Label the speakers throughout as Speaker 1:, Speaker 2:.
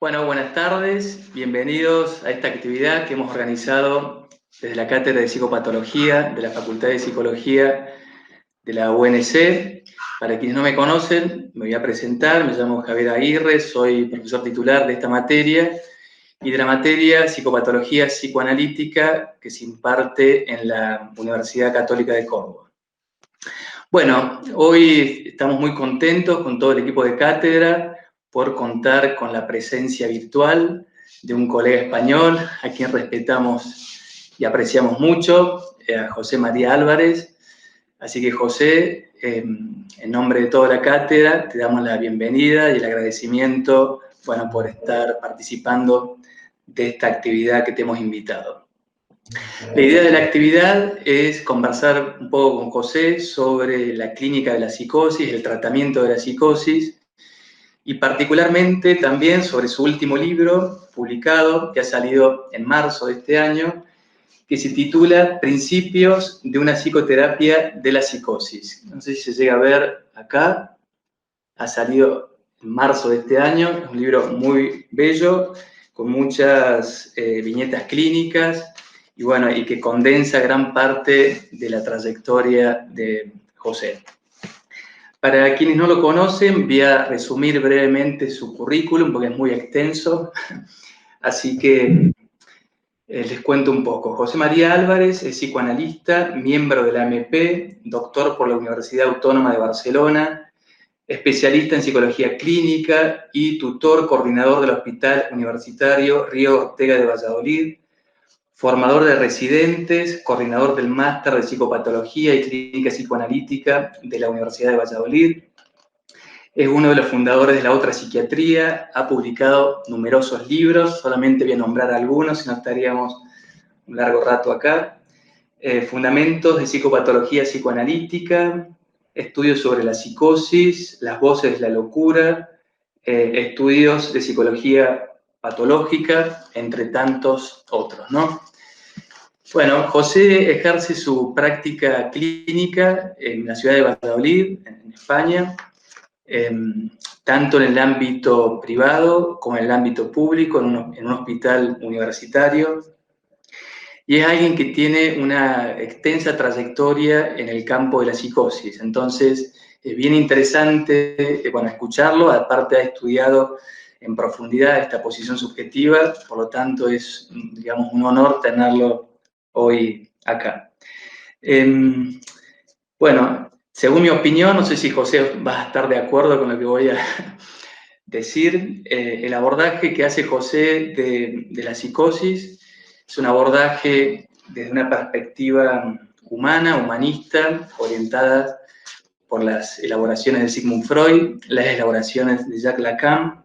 Speaker 1: Bueno, buenas tardes, bienvenidos a esta actividad que hemos organizado desde la Cátedra de Psicopatología de la Facultad de Psicología de la UNC. Para quienes no me conocen, me voy a presentar, me llamo Javier Aguirre, soy profesor titular de esta materia y de la materia Psicopatología Psicoanalítica que se imparte en la Universidad Católica de Córdoba. Bueno, hoy estamos muy contentos con todo el equipo de cátedra por contar con la presencia virtual de un colega español a quien respetamos y apreciamos mucho, a José María Álvarez. Así que José, en nombre de toda la cátedra, te damos la bienvenida y el agradecimiento, bueno, por estar participando de esta actividad que te hemos invitado. La idea de la actividad es conversar un poco con José sobre la clínica de la psicosis, el tratamiento de la psicosis, y particularmente también sobre su último libro publicado, que ha salido en marzo de este año, que se titula Principios de una psicoterapia de la psicosis. No sé si se llega a ver acá, ha salido en marzo de este año, es un libro muy bello, con muchas viñetas clínicas, y bueno, y que condensa gran parte de la trayectoria de José. Para quienes no lo conocen, voy a resumir brevemente su currículum, porque es muy extenso, así que les cuento un poco. José María Álvarez es psicoanalista, miembro de la AMP, doctor por la Universidad Autónoma de Barcelona, especialista en psicología clínica y tutor coordinador del Hospital Universitario Río Ortega de Valladolid, formador de residentes, coordinador del Máster de Psicopatología y Clínica Psicoanalítica de la Universidad de Valladolid. Es uno de los fundadores de la Otra Psiquiatría, ha publicado numerosos libros, solamente voy a nombrar algunos, si no estaríamos un largo rato acá. Fundamentos de Psicopatología Psicoanalítica, estudios sobre la psicosis, las voces de la locura, estudios de psicología patológica, entre tantos otros, ¿no? Bueno, José ejerce su práctica clínica en la ciudad de Valladolid, en España, tanto en el ámbito privado como en el ámbito público, en un hospital universitario. Y es alguien que tiene una extensa trayectoria en el campo de la psicosis. Entonces, es bien interesante bueno, escucharlo. Aparte, ha estudiado en profundidad esta posición subjetiva, por lo tanto, es, digamos, un honor tenerlo hoy acá. Bueno, según mi opinión, no sé si José va a estar de acuerdo con lo que voy a decir, el abordaje que hace José de la psicosis es un abordaje desde una perspectiva humana, humanista, orientada por las elaboraciones de Sigmund Freud, las elaboraciones de Jacques Lacan,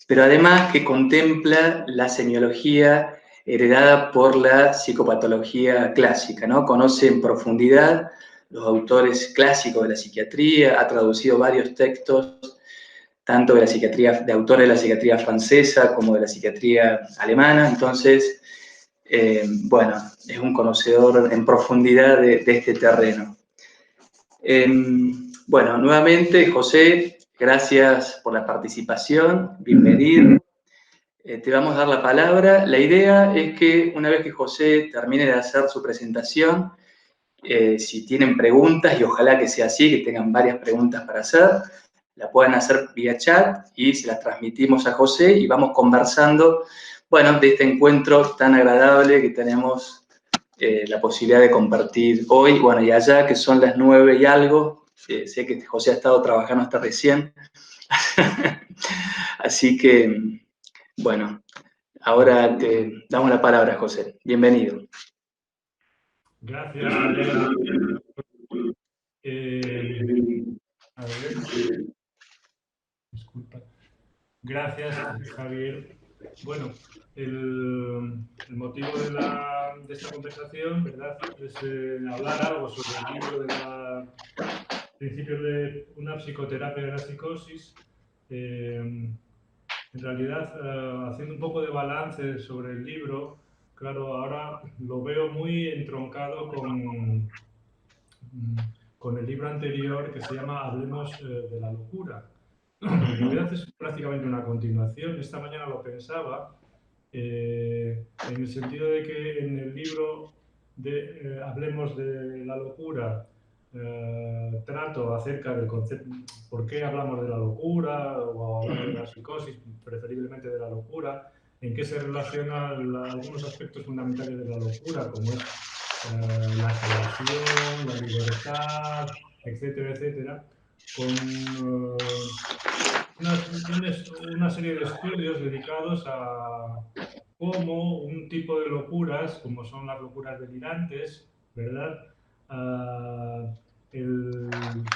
Speaker 1: pero además que contempla la semiología heredada por la psicopatología clásica, ¿no? Conoce en profundidad los autores clásicos de la psiquiatría, ha traducido varios textos, tanto de la psiquiatría, de autores de la psiquiatría francesa como de la psiquiatría alemana. Entonces, bueno, es un conocedor en profundidad de este terreno. Bueno, nuevamente, José, gracias por la participación, bienvenido. Te vamos a dar la palabra. La idea es que una vez que José termine de hacer su presentación, si tienen preguntas, y ojalá que sea así, que tengan varias preguntas para hacer, la puedan hacer vía chat y se las transmitimos a José y vamos conversando, bueno, de este encuentro tan agradable que tenemos la posibilidad de compartir hoy, bueno, y allá, que son las 9 y algo. Sé que José ha estado trabajando hasta recién. Así que, bueno, ahora te damos la palabra, José. Bienvenido.
Speaker 2: Gracias, Javier. A ver, disculpa. Gracias, Javier. Bueno, el motivo de esta conversación, ¿verdad?, es hablar algo sobre el libro de Principios de una psicoterapia de la psicosis. En realidad, haciendo un poco de balance sobre el libro, claro, ahora lo veo muy entroncado con el libro anterior que se llama Hablemos de la locura. En realidad es prácticamente una continuación. Esta mañana lo pensaba, en el sentido de que en el libro Hablemos de la locura, trato acerca del concepto, por qué hablamos de la locura, o hablamos de la psicosis, preferiblemente de la locura, en qué se relacionan algunos aspectos fundamentales de la locura, como es la creación, la libertad, etcétera, etcétera, con una serie de estudios dedicados a cómo un tipo de locuras, como son las locuras delirantes, ¿verdad? Ah, el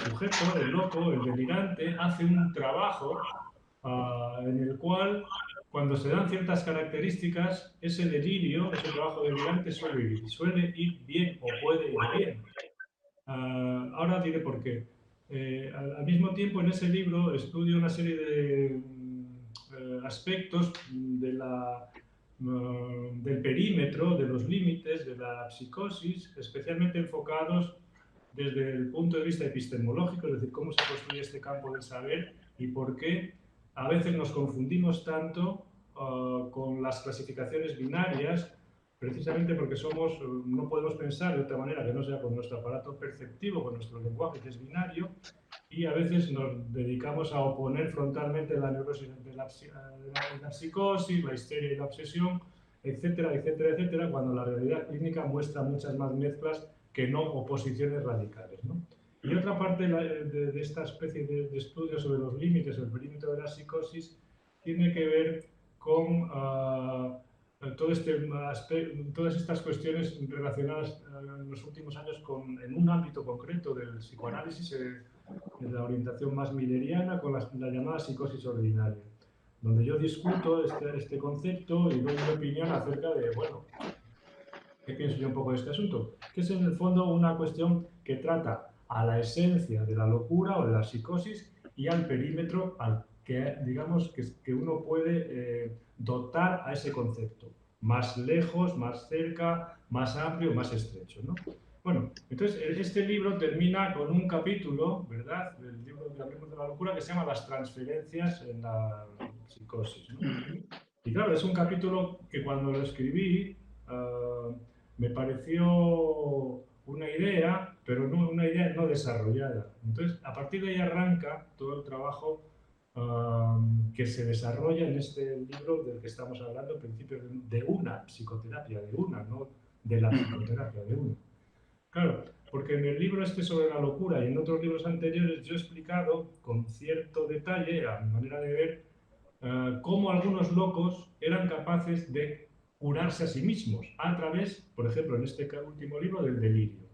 Speaker 2: sujeto, el loco, el delirante, hace un trabajo en el cual, cuando se dan ciertas características, ese delirio, ese trabajo delirante suele ir bien o puede ir bien. Ahora diré por qué. Al mismo tiempo, en ese libro estudio una serie de aspectos del perímetro, de los límites de la psicosis, especialmente enfocados desde el punto de vista epistemológico, es decir, cómo se construye este campo del saber y por qué a veces nos confundimos tanto con las clasificaciones binarias, precisamente porque no podemos pensar de otra manera que no sea con nuestro aparato perceptivo, con nuestro lenguaje que es binario, y a veces nos dedicamos a oponer frontalmente la neurosis de la psicosis, la histeria y la obsesión, etcétera, etcétera, etcétera, cuando la realidad clínica muestra muchas más mezclas que no oposiciones radicales, ¿no? Y otra parte de esta especie de estudios sobre los límites, el perímetro de la psicosis, tiene que ver con todas estas cuestiones relacionadas en los últimos años en un ámbito concreto del psicoanálisis, en la orientación más milleriana, con la llamada psicosis ordinaria, donde yo discuto este concepto y doy mi opinión acerca de, bueno, ¿qué pienso yo un poco de este asunto? Que es en el fondo una cuestión que trata a la esencia de la locura o de la psicosis y al perímetro al que, digamos, que uno puede dotar a ese concepto. Más lejos, más cerca, más amplio, más estrecho, ¿no? Bueno, entonces este libro termina con un capítulo, ¿verdad?, del libro que Hablemos de la locura, que se llama Las transferencias en la psicosis, ¿no? Y claro, es un capítulo que cuando lo escribí me pareció una idea, pero no, una idea no desarrollada. Entonces, a partir de ahí arranca todo el trabajo que se desarrolla en este libro del que estamos hablando, principios de una psicoterapia, de una, no de la psicoterapia, de una. Claro, porque en el libro este sobre la locura y en otros libros anteriores yo he explicado con cierto detalle, a mi manera de ver, cómo algunos locos eran capaces de curarse a sí mismos a través, por ejemplo, en este último libro, del delirio,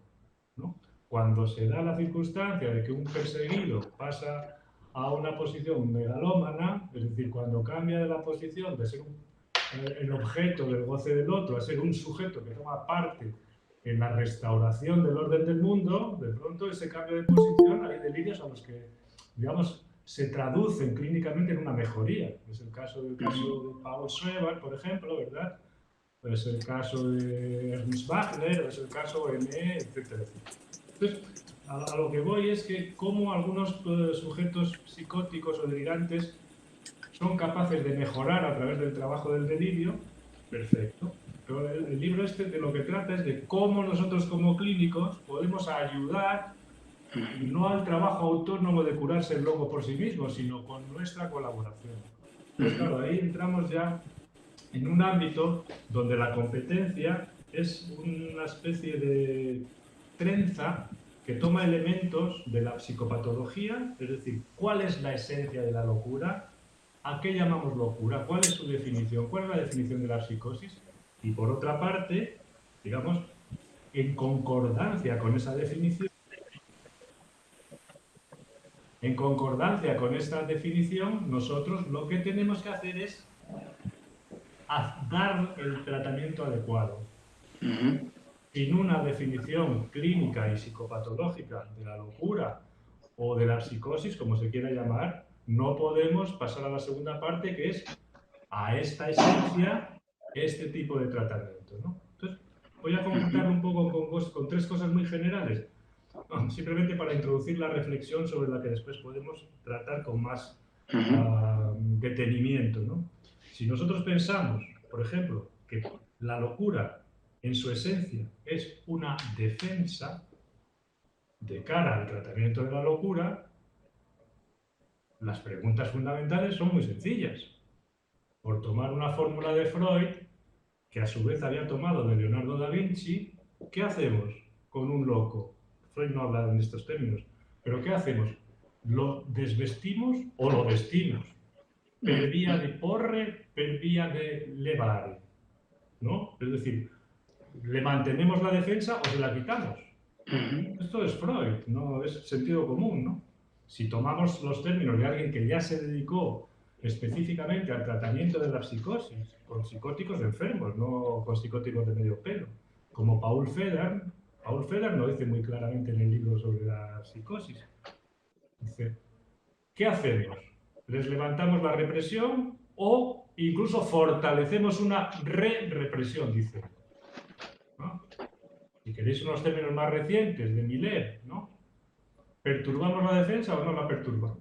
Speaker 2: ¿no? Cuando se da la circunstancia de que un perseguido pasa a una posición megalómana, es decir, cuando cambia de la posición de ser el objeto del goce del otro a ser un sujeto que toma parte en la restauración del orden del mundo, de pronto ese cambio de posición, hay delirios a los que, digamos, se traducen clínicamente en una mejoría. Es el caso de Paul Schreber, por ejemplo, ¿verdad? Es el caso de Ernst Wagner, es el caso de M.E., etcétera, etcétera. Entonces, a lo que voy es que cómo algunos sujetos psicóticos o delirantes son capaces de mejorar a través del trabajo del delirio, perfecto. Pero el libro este de lo que trata es de cómo nosotros como clínicos podemos ayudar no al trabajo autónomo de curarse el loco por sí mismo, sino con nuestra colaboración. Entonces, claro, ahí entramos ya en un ámbito donde la competencia es una especie de trenza que toma elementos de la psicopatología, es decir, ¿cuál es la esencia de la locura? ¿A qué llamamos locura? ¿Cuál es su definición? ¿Cuál es la definición de la psicosis? Y por otra parte, digamos, en concordancia con esa definición, nosotros lo que tenemos que hacer es dar el tratamiento adecuado. Sin una definición clínica y psicopatológica de la locura o de la psicosis, como se quiera llamar, no podemos pasar a la segunda parte, que es a esta esencia, este tipo de tratamiento, ¿no? Entonces, voy a concretarlo un poco con tres cosas muy generales, simplemente para introducir la reflexión sobre la que después podemos tratar con más detenimiento, ¿no? Si nosotros pensamos, por ejemplo, que la locura en su esencia es una defensa de cara al tratamiento de la locura, las preguntas fundamentales son muy sencillas. Por tomar una fórmula de Freud, que a su vez había tomado de Leonardo da Vinci, ¿qué hacemos con un loco? Freud no habla en estos términos, pero ¿qué hacemos? ¿Lo desvestimos o lo vestimos? Per vía de porre, per vía de levare, ¿no? Es decir, ¿le mantenemos la defensa o se la quitamos? Esto es Freud, no es sentido común, ¿no? Si tomamos los términos de alguien que ya se dedicó específicamente al tratamiento de la psicosis, con psicóticos enfermos, no con psicóticos de medio pelo, como Paul Federer lo dice muy claramente en el libro sobre la psicosis. Dice, ¿qué hacemos? ¿Les levantamos la represión o incluso fortalecemos una re-represión, dice? ¿No? Si queréis unos términos más recientes de Miller, ¿no? ¿Perturbamos la defensa o no la perturbamos?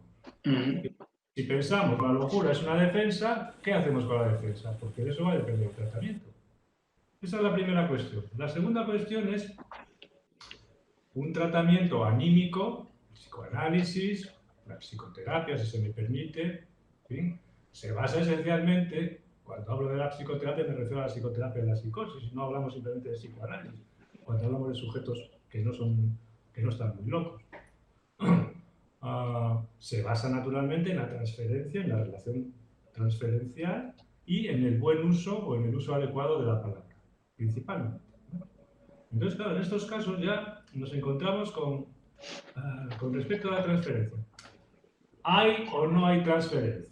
Speaker 2: Si pensamos la locura es una defensa, ¿qué hacemos con la defensa? Porque de eso va a depender el tratamiento. Esa es la primera cuestión. La segunda cuestión es un tratamiento anímico, el psicoanálisis, la psicoterapia, si se me permite, ¿sí? Se basa esencialmente, cuando hablo de la psicoterapia me refiero a la psicoterapia de la psicosis, no hablamos simplemente de psicoanálisis, cuando hablamos de sujetos que no están muy locos. Se basa naturalmente en la transferencia, en la relación transferencial y en el buen uso o en el uso adecuado de la palabra, principalmente. Entonces, claro, en estos casos ya nos encontramos con respecto a la transferencia. ¿Hay o no hay transferencia?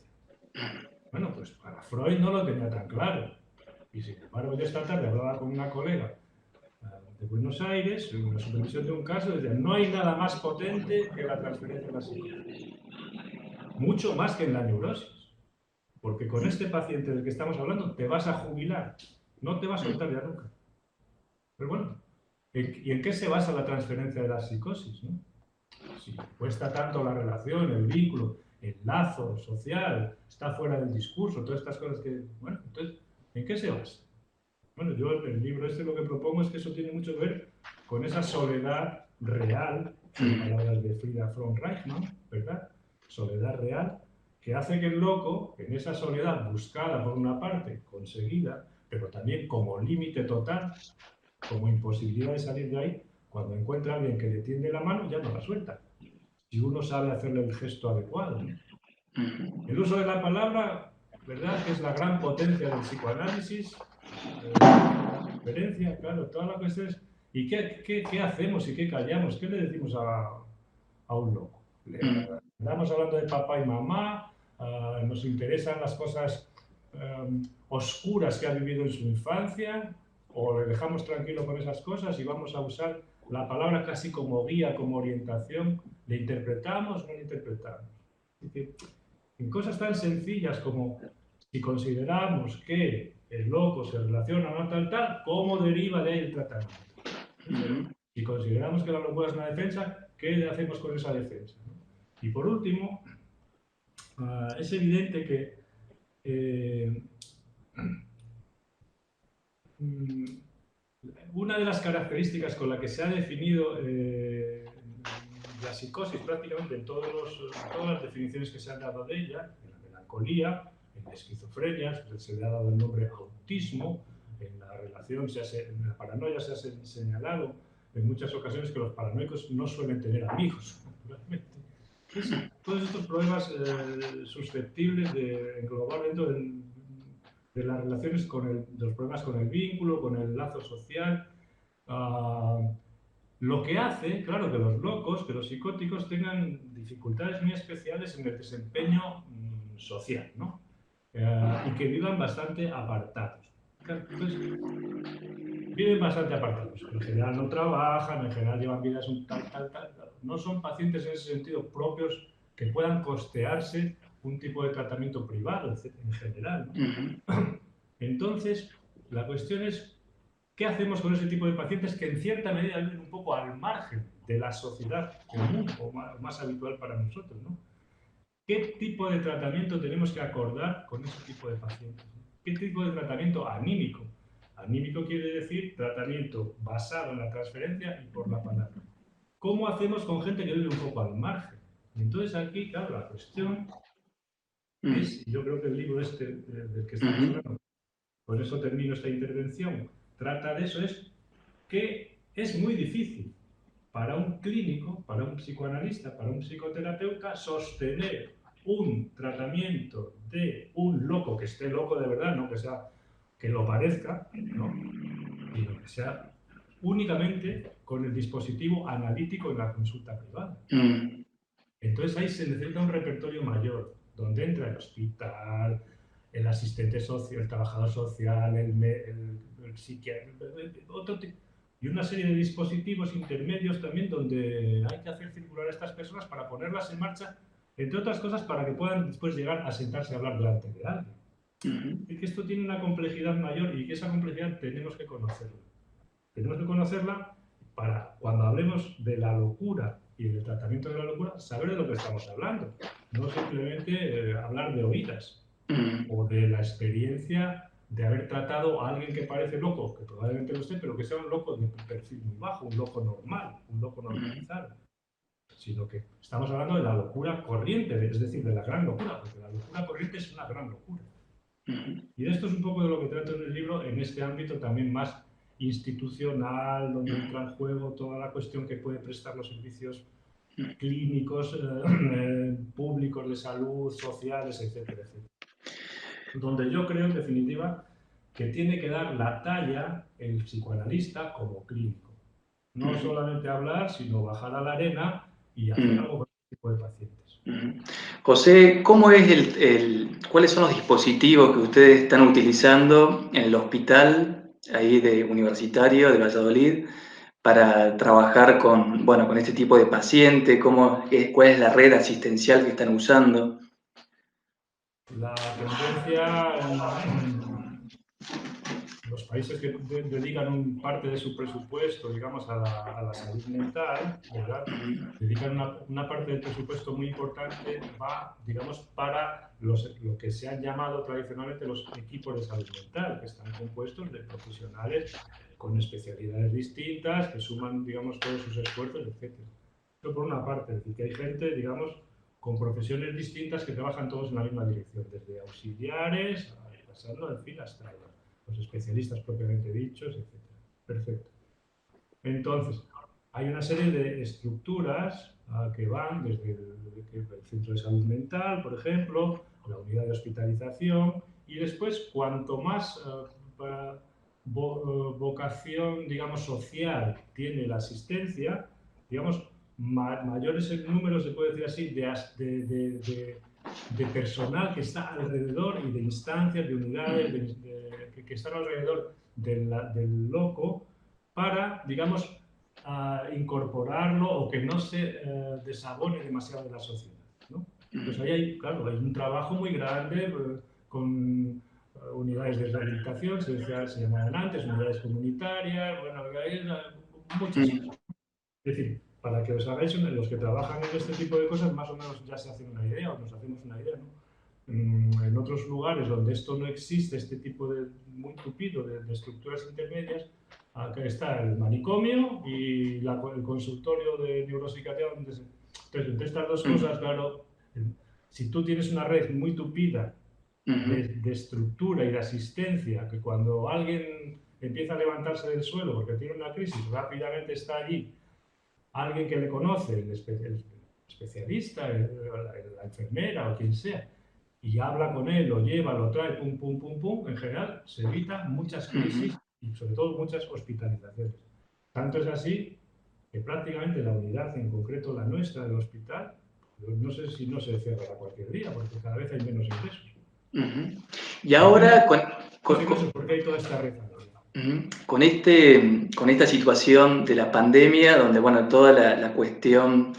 Speaker 2: Bueno, pues para Freud no lo tenía tan claro. Y sin embargo, yo esta tarde hablaba con una colega de Buenos Aires, en la supervisión de un caso, decía, no hay nada más potente que la transferencia de la psicosis. Mucho más que en la neurosis. Porque con este paciente del que estamos hablando te vas a jubilar. No te vas a soltar ya nunca. Pero bueno, ¿y en qué se basa la transferencia de la psicosis? ¿No? Si cuesta tanto la relación, el vínculo, el lazo social, está fuera del discurso, todas estas cosas que... Bueno, entonces, ¿en qué se basa? Bueno, yo en el libro este lo que propongo es que eso tiene mucho que ver con esa soledad real, son palabras de Frida Fromm-Reichmann, ¿verdad? Soledad real, que hace que el loco, en esa soledad buscada por una parte, conseguida, pero también como límite total, como imposibilidad de salir de ahí, cuando encuentra a alguien que le tiende la mano, ya no la suelta. Si uno sabe hacerle el gesto adecuado. El uso de la palabra, ¿verdad? Que es la gran potencia del psicoanálisis. La diferencia, claro, toda la cuestión es, ¿y qué hacemos y qué callamos? ¿Qué le decimos a un loco? Estamos hablando de papá y mamá, nos interesan las cosas oscuras que ha vivido en su infancia, o le dejamos tranquilo con esas cosas y vamos a usar la palabra casi como guía, como orientación, ¿le interpretamos o no le interpretamos? Es decir, en cosas tan sencillas como si consideramos que el loco se relaciona o no tal, ¿cómo deriva de ahí el tratamiento? Si consideramos que la locura es una defensa, ¿qué hacemos con esa defensa? Y por último, es evidente que una de las características con la que se ha definido la psicosis prácticamente en todas las definiciones que se han dado de ella, en la melancolía, en la esquizofrenia, se le ha dado el nombre autismo, en la relación, en la paranoia se ha señalado en muchas ocasiones que los paranoicos no suelen tener amigos, naturalmente. Entonces, todos estos problemas susceptibles de englobar dentro de las relaciones de los problemas con el vínculo, con el lazo social, lo que hace, claro, que los locos, que los psicóticos tengan dificultades muy especiales en el desempeño social, ¿no? Y que vivan bastante apartados. Entonces, viven bastante apartados. En general no trabajan, en general llevan vidas un tal. No son pacientes en ese sentido propios que puedan costearse un tipo de tratamiento privado, en general, ¿no? Entonces, la cuestión es, ¿qué hacemos con ese tipo de pacientes que en cierta medida viven un poco al margen de la sociedad común o más habitual para nosotros, ¿no? ¿qué tipo de tratamiento tenemos que acordar con ese tipo de pacientes? ¿Qué tipo de tratamiento anímico? Anímico quiere decir tratamiento basado en la transferencia y por la palabra. ¿Cómo hacemos con gente que vive un poco al margen? Entonces aquí, claro, la cuestión es, yo creo que el libro este del que estamos hablando, por eso termino esta intervención, trata de eso, es que es muy difícil para un clínico, para un psicoanalista, para un psicoterapeuta, sostener un tratamiento de un loco que esté loco de verdad, no que sea que lo parezca, ¿no? Sino que sea únicamente con el dispositivo analítico en la consulta privada. Entonces ahí se necesita un repertorio mayor, donde entra el hospital, el asistente social, el trabajador social, el psiquiatra, y una serie de dispositivos intermedios también donde hay que hacer circular a estas personas para ponerlas en marcha, entre otras cosas, para que puedan después llegar a sentarse a hablar delante de alguien. Y que esto tiene una complejidad mayor y que esa complejidad tenemos que conocerla. Tenemos que conocerla para, cuando hablemos de la locura y del tratamiento de la locura, saber de lo que estamos hablando. No simplemente hablar de oídas o de la experiencia de haber tratado a alguien que parece loco, que probablemente lo esté, pero que sea un loco de perfil muy bajo, un loco normal, un loco normalizado. Sino que estamos hablando de la locura corriente, es decir, de la gran locura, porque la locura corriente es una gran locura. Y esto es un poco de lo que trato en el libro, en este ámbito también más institucional, donde entra en juego toda la cuestión que puede prestar los servicios clínicos, públicos de salud, sociales, etcétera, etcétera. Donde yo creo, en definitiva, que tiene que dar la talla el psicoanalista como clínico. No solamente hablar, sino bajar a la arena y hacer algo con este tipo de pacientes.
Speaker 1: José, ¿cómo es cuáles son los dispositivos que ustedes están utilizando en el hospital ahí de universitario de Valladolid para trabajar con este tipo de paciente? ¿Cuál es la red asistencial que están usando?
Speaker 2: La tendencia en los países que dedican parte de su presupuesto, digamos, a la salud mental, ¿verdad? Dedican una parte del presupuesto muy importante, va, digamos, para lo que se han llamado tradicionalmente los equipos de salud mental, que están compuestos de profesionales con especialidades distintas, que suman, digamos, todos sus esfuerzos, etc. Pero por una parte, es decir, que hay gente, digamos, con profesiones distintas que trabajan todos en la misma dirección, desde auxiliares, pasando, en fin, hasta los especialistas propiamente dichos, etc. Perfecto. Entonces, hay una serie de estructuras que van desde el centro de salud mental, por ejemplo, la unidad de hospitalización, y después, cuanto más vocación, digamos, social tiene la asistencia, digamos, mayores el número, se puede decir así, de personal que está alrededor y de instancias, de unidades que están alrededor del loco para, digamos, incorporarlo o que no se desabone demasiado de la sociedad, ¿no? Pues ahí hay, claro, hay un trabajo muy grande con unidades de rehabilitación, se llamaban antes, unidades comunitarias, bueno, hay muchas cosas. Es decir, para que os hagáis, los que trabajan en este tipo de cosas, más o menos ya se hacen una idea, o nos hacemos una idea, ¿no? En otros lugares donde esto no existe, este tipo de muy tupido de estructuras intermedias, acá está el manicomio y el consultorio de neuropsiquiatría. Entonces, entre estas dos cosas, claro, si tú tienes una red muy tupida de estructura y de asistencia, que cuando alguien empieza a levantarse del suelo porque tiene una crisis, rápidamente está allí alguien que le conoce, el especialista, la enfermera o quien sea, y habla con él, lo lleva, lo trae, pum, pum, pum, pum, en general se evitan muchas crisis y sobre todo muchas hospitalizaciones. Tanto es así que prácticamente la unidad, en concreto la nuestra del hospital, no sé si no se cerrará cualquier día, porque cada vez hay menos ingresos.
Speaker 1: Y ahora,
Speaker 2: porque hay toda esta red.
Speaker 1: Con esta situación de la pandemia, donde bueno, toda la cuestión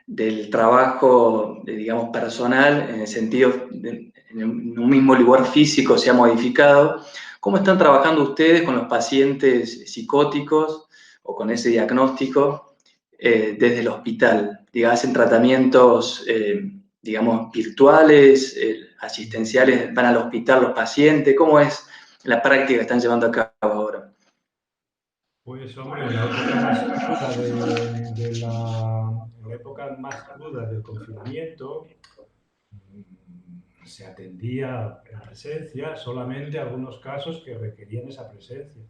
Speaker 1: del trabajo, digamos, personal, en el sentido de en un mismo lugar físico se ha modificado, ¿cómo están trabajando ustedes con los pacientes psicóticos o con ese diagnóstico desde el hospital? Digamos, ¿hacen tratamientos digamos, virtuales, asistenciales, van al hospital los pacientes? ¿Cómo es la práctica que están llevando a cabo ahora?
Speaker 2: Pues hombre, en la época más cruda en la época más cruda del confinamiento, se atendía en presencia solamente a algunos casos que requerían esa presencia.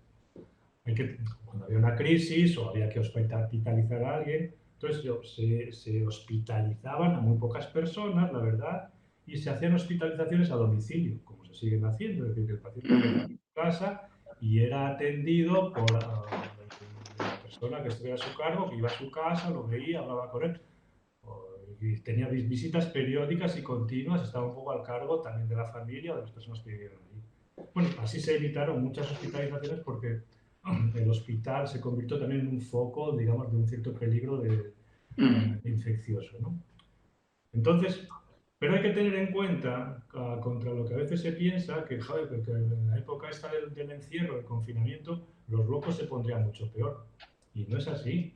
Speaker 2: Cuando había una crisis o había que hospitalizar a alguien, entonces se hospitalizaban a muy pocas personas, la verdad, y se hacían hospitalizaciones a domicilio, como se siguen haciendo, es decir, que el paciente venía a su casa y era atendido por la persona que estuviera a su cargo, que iba a su casa, lo veía, hablaba con él, y tenía visitas periódicas y continuas, estaba un poco al cargo también de la familia o de las personas que vivieron allí. Bueno, así se evitaron muchas hospitalizaciones porque el hospital se convirtió también en un foco, digamos, de un cierto peligro infeccioso, ¿no? Entonces, pero hay que tener en cuenta, contra lo que a veces se piensa, que, joder, que en la época esta del encierro, del confinamiento, los locos se pondrían mucho peor. Y no es así.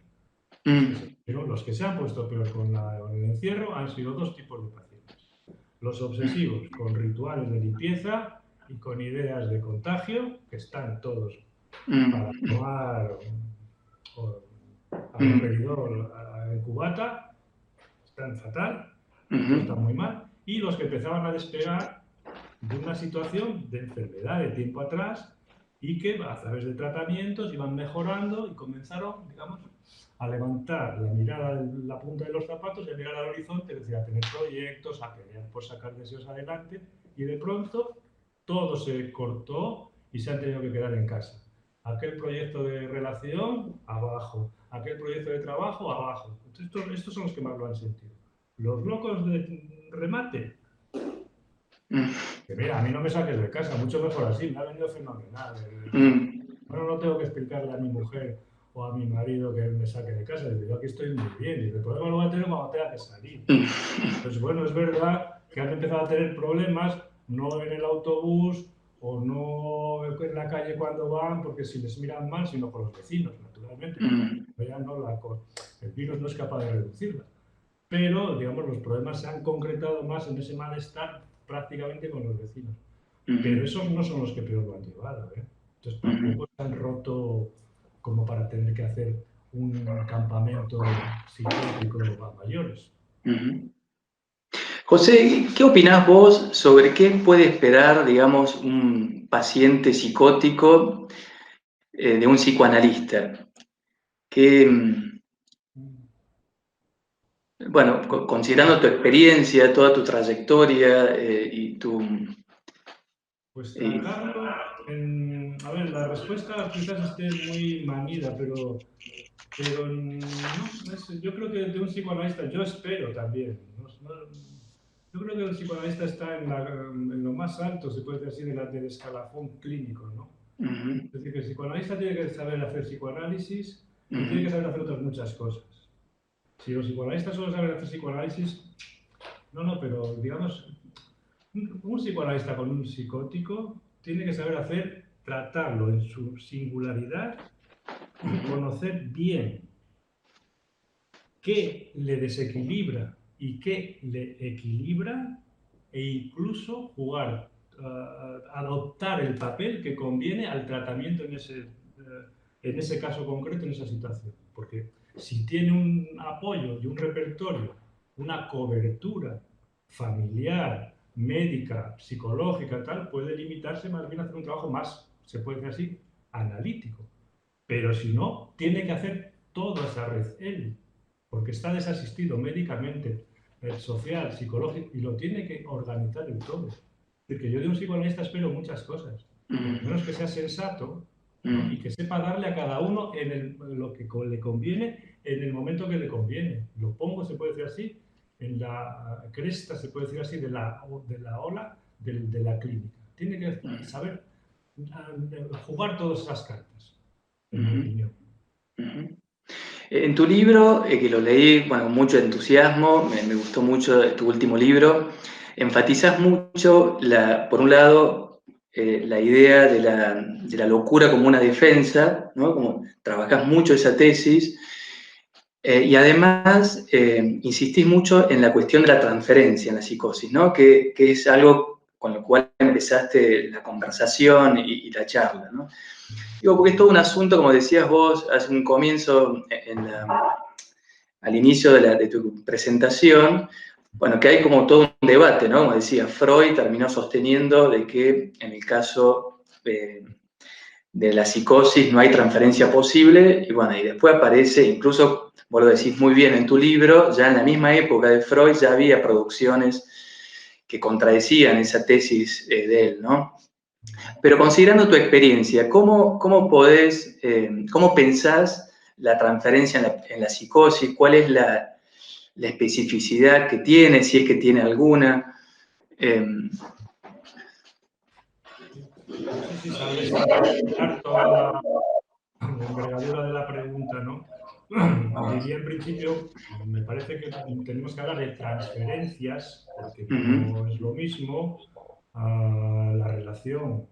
Speaker 2: Pero los que se han puesto peor con el encierro han sido dos tipos de pacientes. Los obsesivos, con rituales de limpieza y con ideas de contagio, que están todos para tomar alrededor en cubata, están fatal, están muy mal. Y los que empezaban a despegar de una situación de enfermedad de tiempo atrás y que a través de tratamientos iban mejorando y comenzaron, digamos, a levantar la mirada de la punta de los zapatos y a mirar al horizonte, es decir, a tener proyectos, a pelear por sacar deseos adelante, y de pronto todo se cortó y se han tenido que quedar en casa. Aquel proyecto de relación, abajo. Aquel proyecto de trabajo, abajo. Estos son los que más lo han sentido. Los locos de remate, que mira, a mí no me saques de casa, mucho mejor así, me ha venido fenomenal. Bueno, no tengo que explicarle a mi mujer o a mi marido que me saque de casa, yo aquí estoy muy bien, y el problema lo voy a tener cuando tenga que salir. Pues bueno, es verdad que han empezado a tener problemas, no en el autobús o no en la calle cuando van, porque si les miran mal, sino por los vecinos, naturalmente. Ya no, el virus no es capaz de reducirla. Pero, digamos, los problemas se han concretado más en ese malestar prácticamente con los vecinos. Pero esos no son los que peor lo han llevado, ¿eh? Entonces tampoco se han roto como para tener que hacer un campamento psiquiátrico a mayores.
Speaker 1: José, ¿qué opinás vos sobre qué puede esperar, digamos, un paciente psicótico de un psicoanalista? Bueno, considerando tu experiencia, toda tu trayectoria y tu...
Speaker 2: Pues tratarlo, a ver, la respuesta quizás esté muy manida, pero no, yo creo que de un psicoanalista, yo espero también, yo creo que el psicoanalista está en lo más alto, se puede decir así, del escalafón clínico, ¿no? Es decir, que el psicoanalista tiene que saber hacer psicoanálisis y tiene que saber hacer otras muchas cosas. Si los psicoanalistas solo saben hacer psicoanálisis, no, pero digamos, un psicoanalista con un psicótico tiene que saber tratarlo en su singularidad y conocer bien qué le desequilibra y qué le equilibra e incluso adoptar el papel que conviene al tratamiento en ese caso concreto, en esa situación. Porque si tiene un apoyo y un repertorio, una cobertura familiar, médica, psicológica, tal, puede limitarse más bien a hacer un trabajo más, se puede decir así, analítico. Pero si no, tiene que hacer toda esa red él, porque está desasistido médicamente, social, psicológico, y lo tiene que organizar el todo. Es decir, que yo de un psicoanalista espero muchas cosas, por lo menos que sea sensato, ¿no? Y que sepa darle a cada uno lo que le conviene en el momento que le conviene. Lo pongo, se puede decir así, en la cresta, se puede decir así, de la ola de la clínica. Tiene que saber jugar todas esas cartas, en mi opinión.
Speaker 1: En tu libro, que lo leí con mucho entusiasmo, me gustó mucho tu último libro, enfatizas mucho, por un lado, la idea de la locura como una defensa, ¿no? Como trabajas mucho esa tesis, Y además, insistís mucho en la cuestión de la transferencia en la psicosis, ¿no? Que es algo con lo cual empezaste la conversación y la charla, ¿no? Digo, porque es todo un asunto, como decías vos hace un comienzo, al inicio de tu presentación, bueno, que hay como todo un debate, ¿no? Como decía, Freud terminó sosteniendo de que en el caso de la psicosis no hay transferencia posible, y bueno, y después aparece, incluso vos lo decís muy bien en tu libro, ya en la misma época de Freud ya había producciones que contradecían esa tesis de él, ¿no? Pero considerando tu experiencia, ¿cómo podés, cómo pensás la transferencia en la psicosis? ¿Cuál es la especificidad que tiene, si es que tiene alguna?
Speaker 2: No sé si sabré sintetizar toda la envergadura de la pregunta, ¿no? Diría en principio, me parece que tenemos que hablar de transferencias, porque no es lo mismo la relación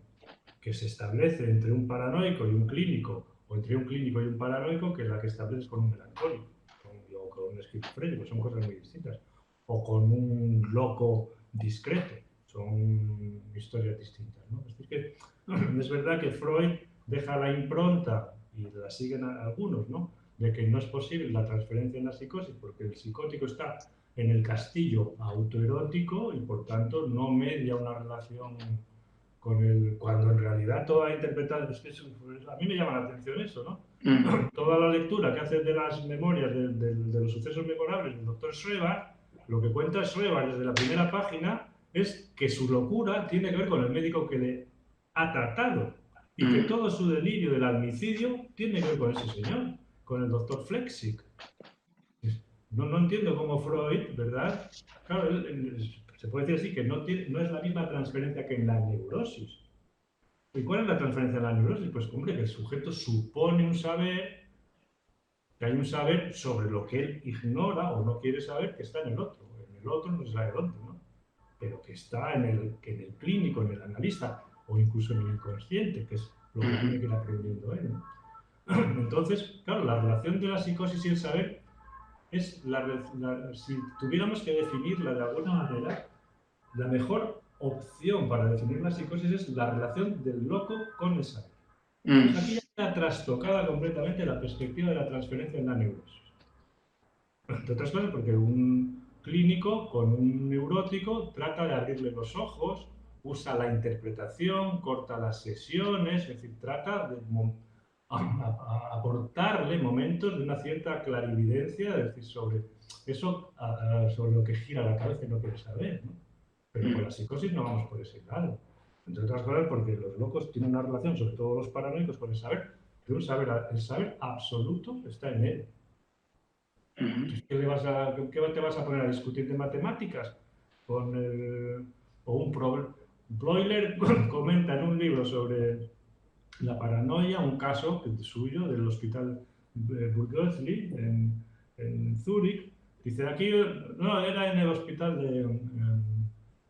Speaker 2: que se establece entre un paranoico y un clínico, o entre un clínico y un paranoico, que la que estableces con un melancólico, o con un esquizofrénico, son cosas muy distintas, o con un loco discreto, son historias distintas, ¿no? Es decir, que es verdad que Freud deja la impronta, y la siguen algunos, ¿no?, de que no es posible la transferencia en la psicosis porque el psicótico está en el castillo autoerótico y por tanto no media una relación con el, cuando en realidad toda interpretación, es que a mí me llama la atención eso, ¿no? Toda la lectura que hace de las memorias de los sucesos memorables del doctor Schreber, lo que cuenta Schreber desde la primera página es que su locura tiene que ver con el médico que le ha tratado y que todo su delirio del almicidio tiene que ver con ese señor, con el doctor Flechsig. No entiendo cómo Freud, ¿verdad? Claro, se puede decir así, que no es la misma transferencia que en la neurosis. ¿Y cuál es la transferencia en la neurosis? Pues, hombre, que el sujeto supone un saber, que hay un saber sobre lo que él ignora o no quiere saber que está en el otro. En el otro no se sabe dónde, ¿no? Pero que está en el clínico, en el analista, o incluso en el inconsciente, que es lo que tiene que ir aprendiendo él, ¿no? Entonces, claro, la relación de la psicosis y el saber es, si tuviéramos que definirla de alguna manera, la mejor opción para definir la psicosis es la relación del loco con el saber. Entonces aquí ya está trastocada completamente la perspectiva de la transferencia en la neurosis. Entre otras cosas porque un clínico con un neurótico trata de abrirle los ojos, usa la interpretación, corta las sesiones, es decir, trata de aportarle momentos de una cierta clarividencia, es decir, sobre eso, sobre lo que gira la cabeza y no quiere saber, ¿no? Pero con la psicosis no vamos por ese lado. Entre otras cosas porque los locos tienen una relación, sobre todo los paranoicos, con el saber, que el saber absoluto está en él. Entonces, ¿qué te vas a poner a discutir de matemáticas? Con o un Bloiler comenta en un libro sobre la paranoia, un caso suyo del hospital Burgosli en Zúrich. Dice, aquí, no, era en el hospital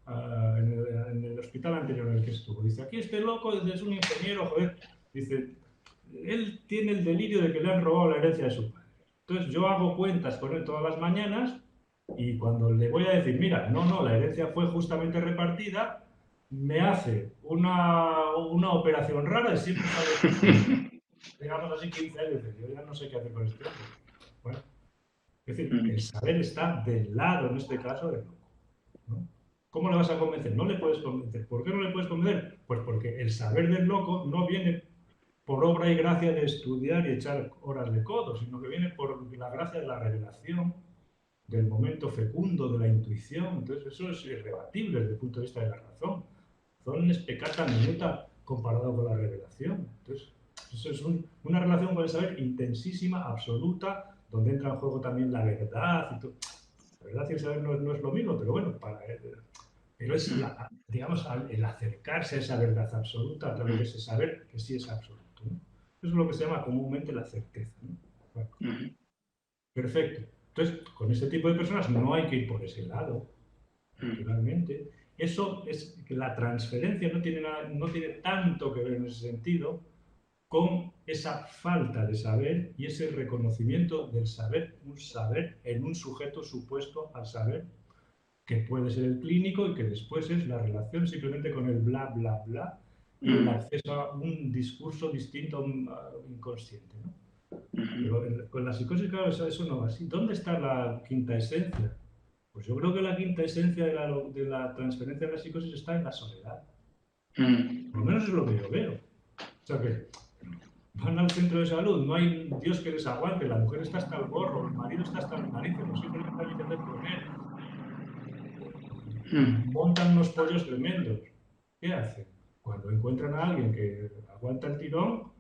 Speaker 2: en el hospital anterior en el que estuvo. Dice, aquí este loco es un ingeniero, joder. Dice, él tiene el delirio de que le han robado la herencia de su padre. Entonces yo hago cuentas con él todas las mañanas y cuando le voy a decir, mira, no, la herencia fue justamente repartida, me hace una operación rara y siempre sale, digamos así, 15 años. Yo ya no sé qué hacer con este hombre. Bueno, es decir, el saber está del lado, en este caso, del loco, ¿no? ¿Cómo le vas a convencer? No le puedes convencer. ¿Por qué no le puedes convencer? Pues porque el saber del loco no viene por obra y gracia de estudiar y echar horas de codo, sino que viene por la gracia de la revelación, del momento fecundo, de la intuición. Entonces eso es irrebatible desde el punto de vista de la razón. Razón es peccata minuta comparado con la revelación. Entonces eso es una relación con el saber intensísima, absoluta, donde entra en juego también la verdad y todo. La verdad y el saber no es lo mismo, pero bueno, pero es, digamos, el acercarse a esa verdad absoluta a través de ese saber que sí es absoluto, ¿no? Eso es lo que se llama comúnmente la certeza, ¿no? Bueno, perfecto. Entonces, con este tipo de personas no hay que ir por ese lado, naturalmente. Eso es que la transferencia no tiene tanto que ver en ese sentido con esa falta de saber y ese reconocimiento del saber, un saber en un sujeto supuesto al saber, que puede ser el clínico y que después es la relación simplemente con el bla, bla, bla y el acceso a un discurso distinto a un inconsciente, ¿no? Pero con la psicosis, claro, eso no va así. ¿Dónde está la quinta esencia? Pues yo creo que la quinta esencia de la transferencia de la psicosis está en la soledad. Por lo menos es lo que yo veo. O sea que van al centro de salud, no hay Dios que les aguante, la mujer está hasta el gorro, el marido está hasta las narices, los hijos no saben ni qué hacer con él. Montan unos pollos tremendos. ¿Qué hacen? Cuando encuentran a alguien que aguanta el tirón,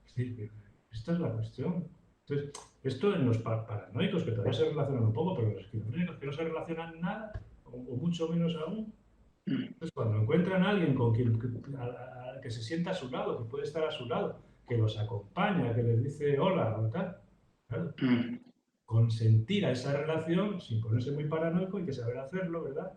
Speaker 2: sí, esta es la cuestión. Entonces, esto en los paranoicos, que todavía se relacionan un poco, pero los esquizofrénicos que no se relacionan nada, o mucho menos aún. Entonces, cuando encuentran a alguien con quien que se sienta a su lado, que puede estar a su lado, que los acompaña, que les dice hola o tal, claro, consentir a esa relación sin ponerse muy paranoico, hay que saber hacerlo, ¿verdad?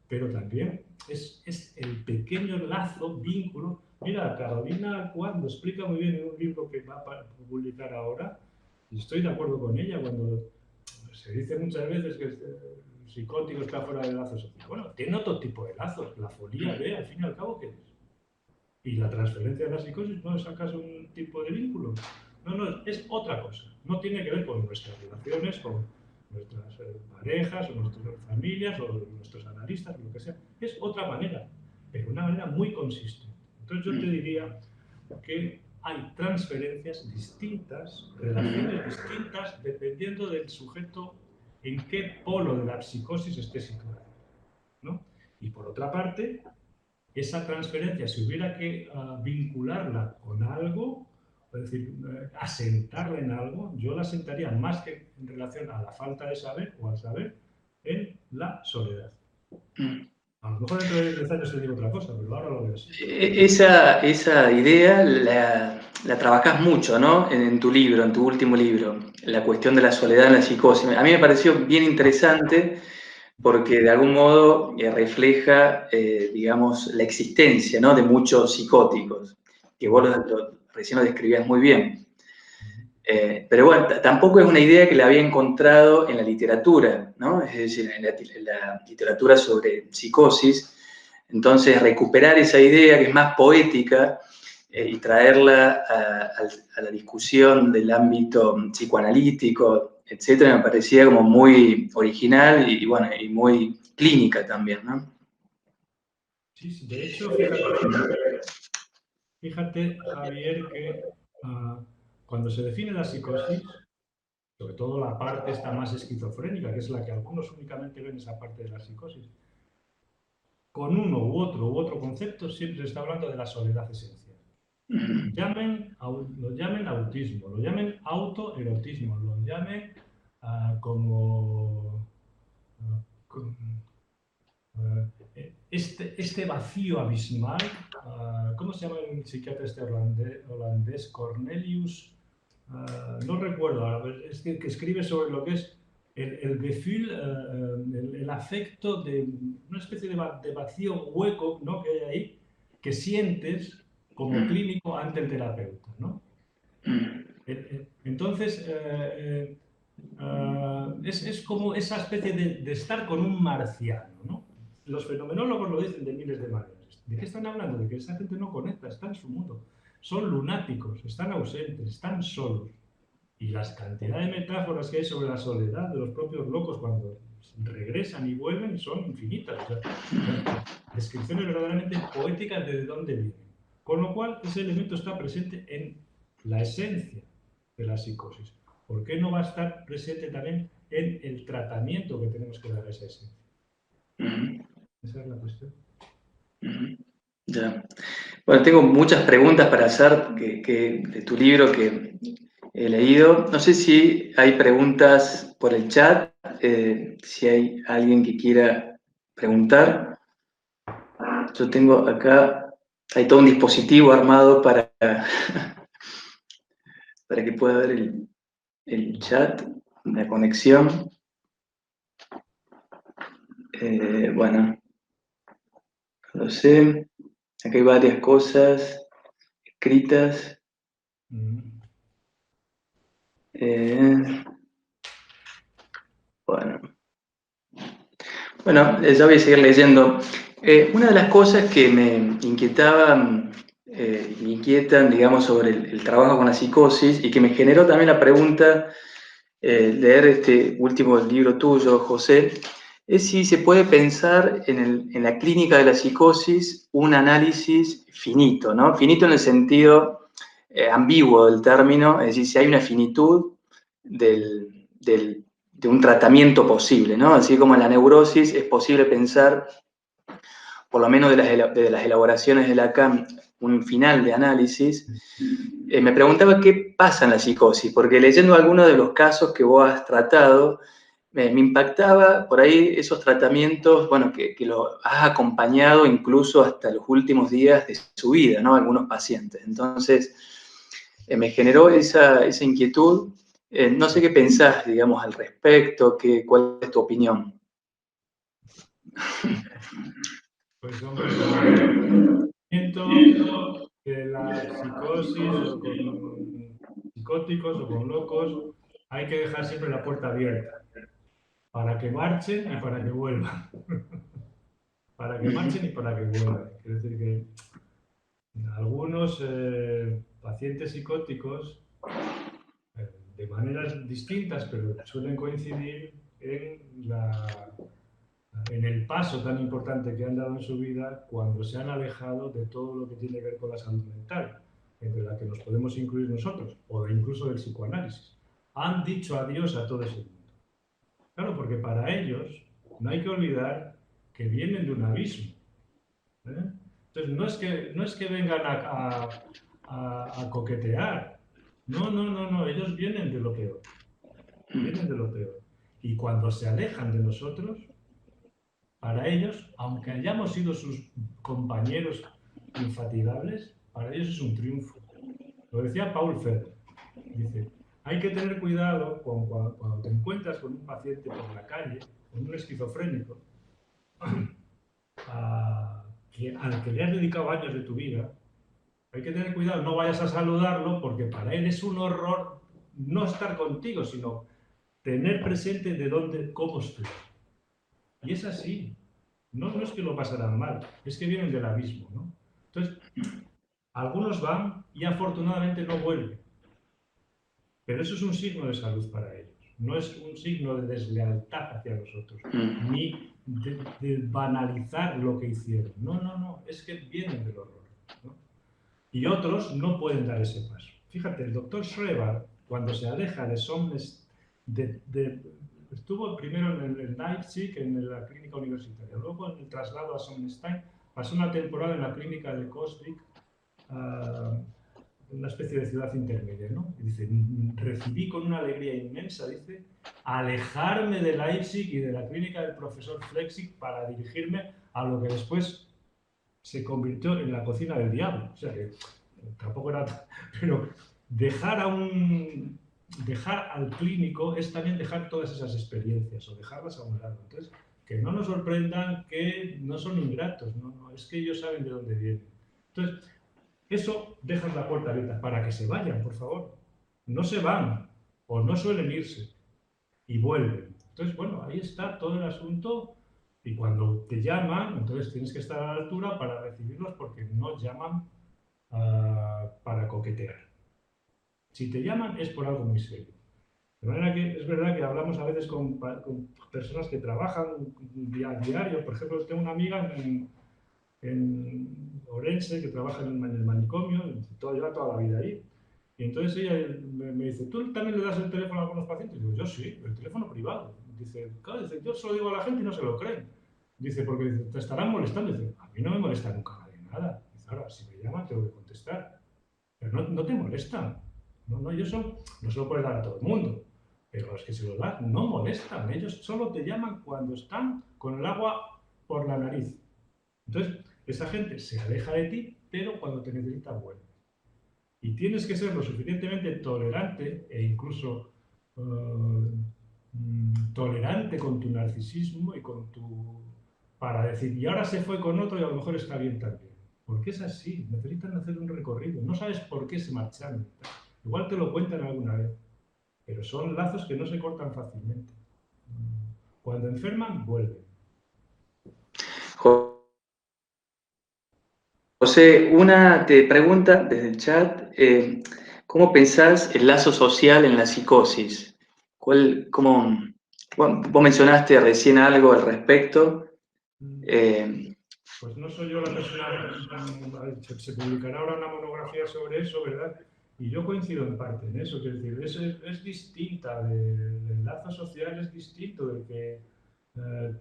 Speaker 2: Pero también es el pequeño lazo, vínculo. Mira, Carolina Cuad lo explica muy bien en un libro que va a publicar ahora, y estoy de acuerdo con ella cuando se dice muchas veces que el psicótico está fuera del lazo social. Bueno, tiene otro tipo de lazos. La folía B, al fin y al cabo, ¿qué es? Y la transferencia de la psicosis no es acaso un tipo de vínculo. No, no, es otra cosa. No tiene que ver con nuestras relaciones, con nuestras parejas, o nuestras familias, o nuestros analistas, o lo que sea. Es otra manera, pero una manera muy consistente. Entonces yo te diría que hay transferencias distintas, relaciones distintas, dependiendo del sujeto en qué polo de la psicosis esté situado, ¿no? Y por otra parte, esa transferencia, si hubiera que vincularla con algo, es decir, asentarla en algo, yo la asentaría más que en relación a la falta de saber o al saber, en la soledad. A lo mejor dentro de 10 años te digo otra cosa, pero ahora lo veo así.
Speaker 1: Esa idea la trabajás mucho, ¿no? En tu libro, en tu último libro, la cuestión de la soledad en la psicosis. A mí me pareció bien interesante porque de algún modo refleja, digamos, la existencia, ¿no? De muchos psicóticos, que vos recién lo describías muy bien. Pero bueno, tampoco es una idea que la había encontrado en la literatura, ¿no? Es decir, en la literatura sobre psicosis. Entonces, recuperar esa idea que es más poética y traerla a la discusión del ámbito psicoanalítico, etcétera, me parecía como muy original y bueno, y muy clínica también, ¿no?
Speaker 2: Sí, sí, de hecho, fíjate, Javier, que cuando se define la psicosis, sobre todo la parte esta más esquizofrénica, que es la que algunos únicamente ven esa parte de la psicosis, con uno u otro concepto siempre se está hablando de la soledad esencial. Lo llamen autismo, lo llamen autoerotismo, lo llamen como este vacío abismal. ¿Cómo se llama el psiquiatra este holandés? Cornelius, no recuerdo, es que escribe sobre lo que es el Gefühl, el afecto de una especie de vacío hueco, ¿no? Que hay ahí, que sientes como clínico ante el terapeuta, ¿no? Entonces, es como esa especie de estar con un marciano, ¿no? Los fenomenólogos lo dicen de miles de maneras. ¿De qué están hablando? De que esa gente no conecta, está en su mundo. Son lunáticos, están ausentes, están solos. Y las cantidades de metáforas que hay sobre la soledad de los propios locos cuando regresan y vuelven son infinitas. O sea, son descripciones verdaderamente poéticas de dónde vienen. Con lo cual, ese elemento está presente en la esencia de la psicosis. ¿Por qué no va a estar presente también en el tratamiento que tenemos que dar a esa esencia? Esa es la cuestión.
Speaker 1: Ya. Bueno, tengo muchas preguntas para hacer de tu libro que he leído. No sé si hay preguntas por el chat, si hay alguien que quiera preguntar. Yo tengo acá, hay todo un dispositivo armado para, para que pueda ver el chat, la conexión. Bueno, no sé, acá hay varias cosas escritas.
Speaker 2: Mm.
Speaker 1: Bueno. Bueno, ya voy a seguir leyendo. Una de las cosas que me inquietaban, me inquietan, digamos, sobre el trabajo con la psicosis y que me generó también la pregunta, leer este último libro tuyo, José, es si se puede pensar en la clínica de la psicosis un análisis finito, ¿no? Finito en el sentido ambiguo del término, es decir, si hay una finitud de un tratamiento posible, ¿no? Así como en la neurosis es posible pensar, por lo menos de las elaboraciones de Lacan, un final de análisis. Me preguntaba qué pasa en la psicosis, porque leyendo algunos de los casos que vos has tratado, me impactaba por ahí esos tratamientos, bueno, que lo has acompañado incluso hasta los últimos días de su vida, ¿no? Algunos pacientes. Entonces, me generó esa inquietud. No sé qué pensás, digamos, al respecto, cuál es tu opinión.
Speaker 2: Pues hombre, el tratamiento de la psicosis o con psicóticos o con locos, hay que dejar siempre la puerta abierta para que marchen y para que vuelvan. Para que marchen y para que vuelvan. Quiero decir que algunos pacientes psicóticos, de maneras distintas, pero suelen coincidir en el paso tan importante que han dado en su vida cuando se han alejado de todo lo que tiene que ver con la salud mental, entre la que nos podemos incluir nosotros, o incluso del psicoanálisis. Han dicho adiós a todo ese mundo. Claro, porque para ellos no hay que olvidar que vienen de un abismo. ¿Eh? Entonces, no es que vengan a coquetear. No, no, no, no, ellos vienen de lo peor. Vienen de lo peor. Y cuando se alejan de nosotros, para ellos, aunque hayamos sido sus compañeros infatigables, para ellos es un triunfo. Lo decía Paul Feder. Dice, hay que tener cuidado cuando te encuentras con un paciente por la calle, con un esquizofrénico, al que le has dedicado años de tu vida. Hay que tener cuidado, no vayas a saludarlo porque para él es un horror no estar contigo, sino tener presente de dónde, cómo estoy. Y es así. No, no es que lo pasarán mal, es que vienen del abismo, ¿no? Entonces, algunos van y afortunadamente no vuelven. Pero eso es un signo de salud para ellos. No es un signo de deslealtad hacia nosotros, ni de banalizar lo que hicieron. No, no, no, es que vienen del horror, ¿no? Y otros no pueden dar ese paso. Fíjate, el doctor Schreber, cuando se aleja de Somnes, estuvo primero en Leipzig, en la clínica universitaria, luego en el traslado a Sommenstein, pasó una temporada en la clínica de Coswig, una especie de ciudad intermedia, ¿no? Y dice, recibí con una alegría inmensa, dice, alejarme de Leipzig y de la clínica del profesor Flechsig para dirigirme a lo que después se convirtió en la cocina del diablo. O sea que tampoco era... Pero dejar al clínico es también dejar todas esas experiencias o dejarlas a un lado. Entonces, que no nos sorprendan que no son ingratos, no, es que ellos saben de dónde vienen. Entonces, eso dejas la puerta abierta para que se vayan, por favor. No se van o no suelen irse y vuelven. Entonces, bueno, ahí está todo el asunto y cuando te llaman, entonces tienes que estar a la altura para recibirlos porque no llaman para coquetear. Si te llaman es por algo muy serio. De manera que es verdad que hablamos a veces con personas que trabajan a diario. Por ejemplo, tengo una amiga en Orense que trabaja en el manicomio, lleva toda la vida ahí. Y entonces ella me dice, ¿tú también le das el teléfono a algunos pacientes? Y digo, yo sí, el teléfono privado. Dice, claro, dice, yo se lo digo a la gente y no se lo creen. Dice, porque dice, te estarán molestando. Dice, a mí no me molesta nunca nadie nada. Dice, ahora, si me llaman tengo que contestar. Pero no te molestan. No, no, ellos no se lo pueden dar a todo el mundo. Pero los que se lo dan no molestan. Ellos solo te llaman cuando están con el agua por la nariz. Entonces, esa gente se aleja de ti, pero cuando te necesita vuelve. Y tienes que ser lo suficientemente tolerante e incluso tolerante con tu narcisismo y con tu... para decir, y ahora se fue con otro y a lo mejor está bien también. porque es así, necesitan hacer un recorrido, no sabes por qué se marcharon. Igual te lo cuentan alguna vez, pero son lazos que no se cortan fácilmente. Cuando enferman, vuelven.
Speaker 1: José, una te pregunta desde el chat, ¿cómo pensás el lazo social en la psicosis? Bueno, vos mencionaste recién algo al respecto.
Speaker 2: Pues no soy yo la persona, se publicará ahora una monografía sobre eso, ¿verdad? Y yo coincido en parte en eso, es decir, es distinta, el lazo social es distinto del que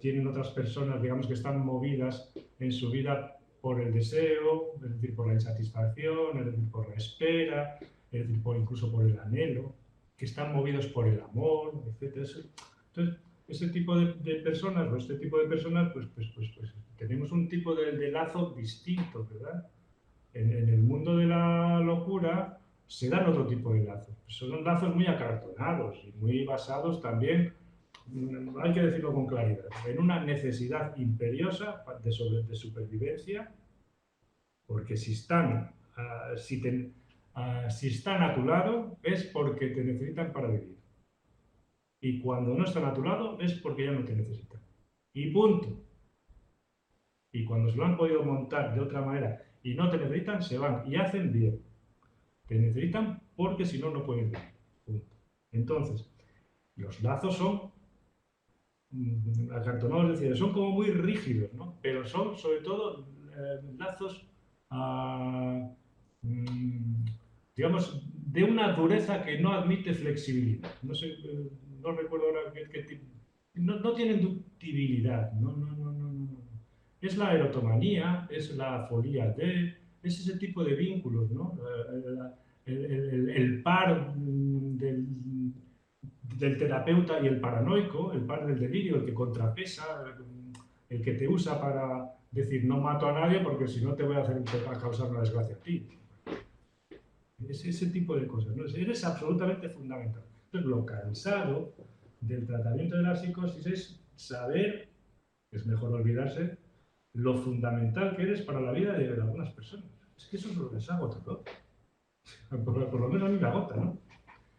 Speaker 2: tienen otras personas, digamos, que están movidas en su vida por el deseo, es decir, por la insatisfacción, es decir, por la espera, es decir, incluso por el anhelo, que están movidos por el amor, etc. Entonces, ese tipo de personas, o este tipo de personas, pues tenemos un tipo de lazo distinto, ¿verdad? En el mundo de la locura se dan otro tipo de lazos. Son lazos muy acartonados y muy basados también, hay que decirlo con claridad, en una necesidad imperiosa de supervivencia, porque si están, si están a tu lado es porque te necesitan para vivir. Y cuando no están a tu lado es porque ya no te necesitan. Y punto. Y cuando se lo han podido montar de otra manera y no te necesitan, se van y hacen bien. Te necesitan porque si no, no pueden vivir. Punto. Entonces, los lazos son acartonados, es decir, son como muy rígidos, ¿no? Pero son sobre todo lazos, digamos, de una dureza que no admite flexibilidad. No sé, no recuerdo ahora qué tipo. No tienen ductibilidad, no. Es la erotomanía, es la folía es ese tipo de vínculos, ¿no? El par del terapeuta y el paranoico, el par del delirio, el que contrapesa, el que te usa para decir no mato a nadie porque si no te voy a causar una desgracia a ti. Es ese tipo de cosas, ¿no? Eres absolutamente fundamental. Entonces, lo cansado del tratamiento de la psicosis es saber, es mejor olvidarse, lo fundamental que eres para la vida de algunas personas. Es que eso es lo que les agota, ¿no? Por lo menos a mí me agota, ¿no?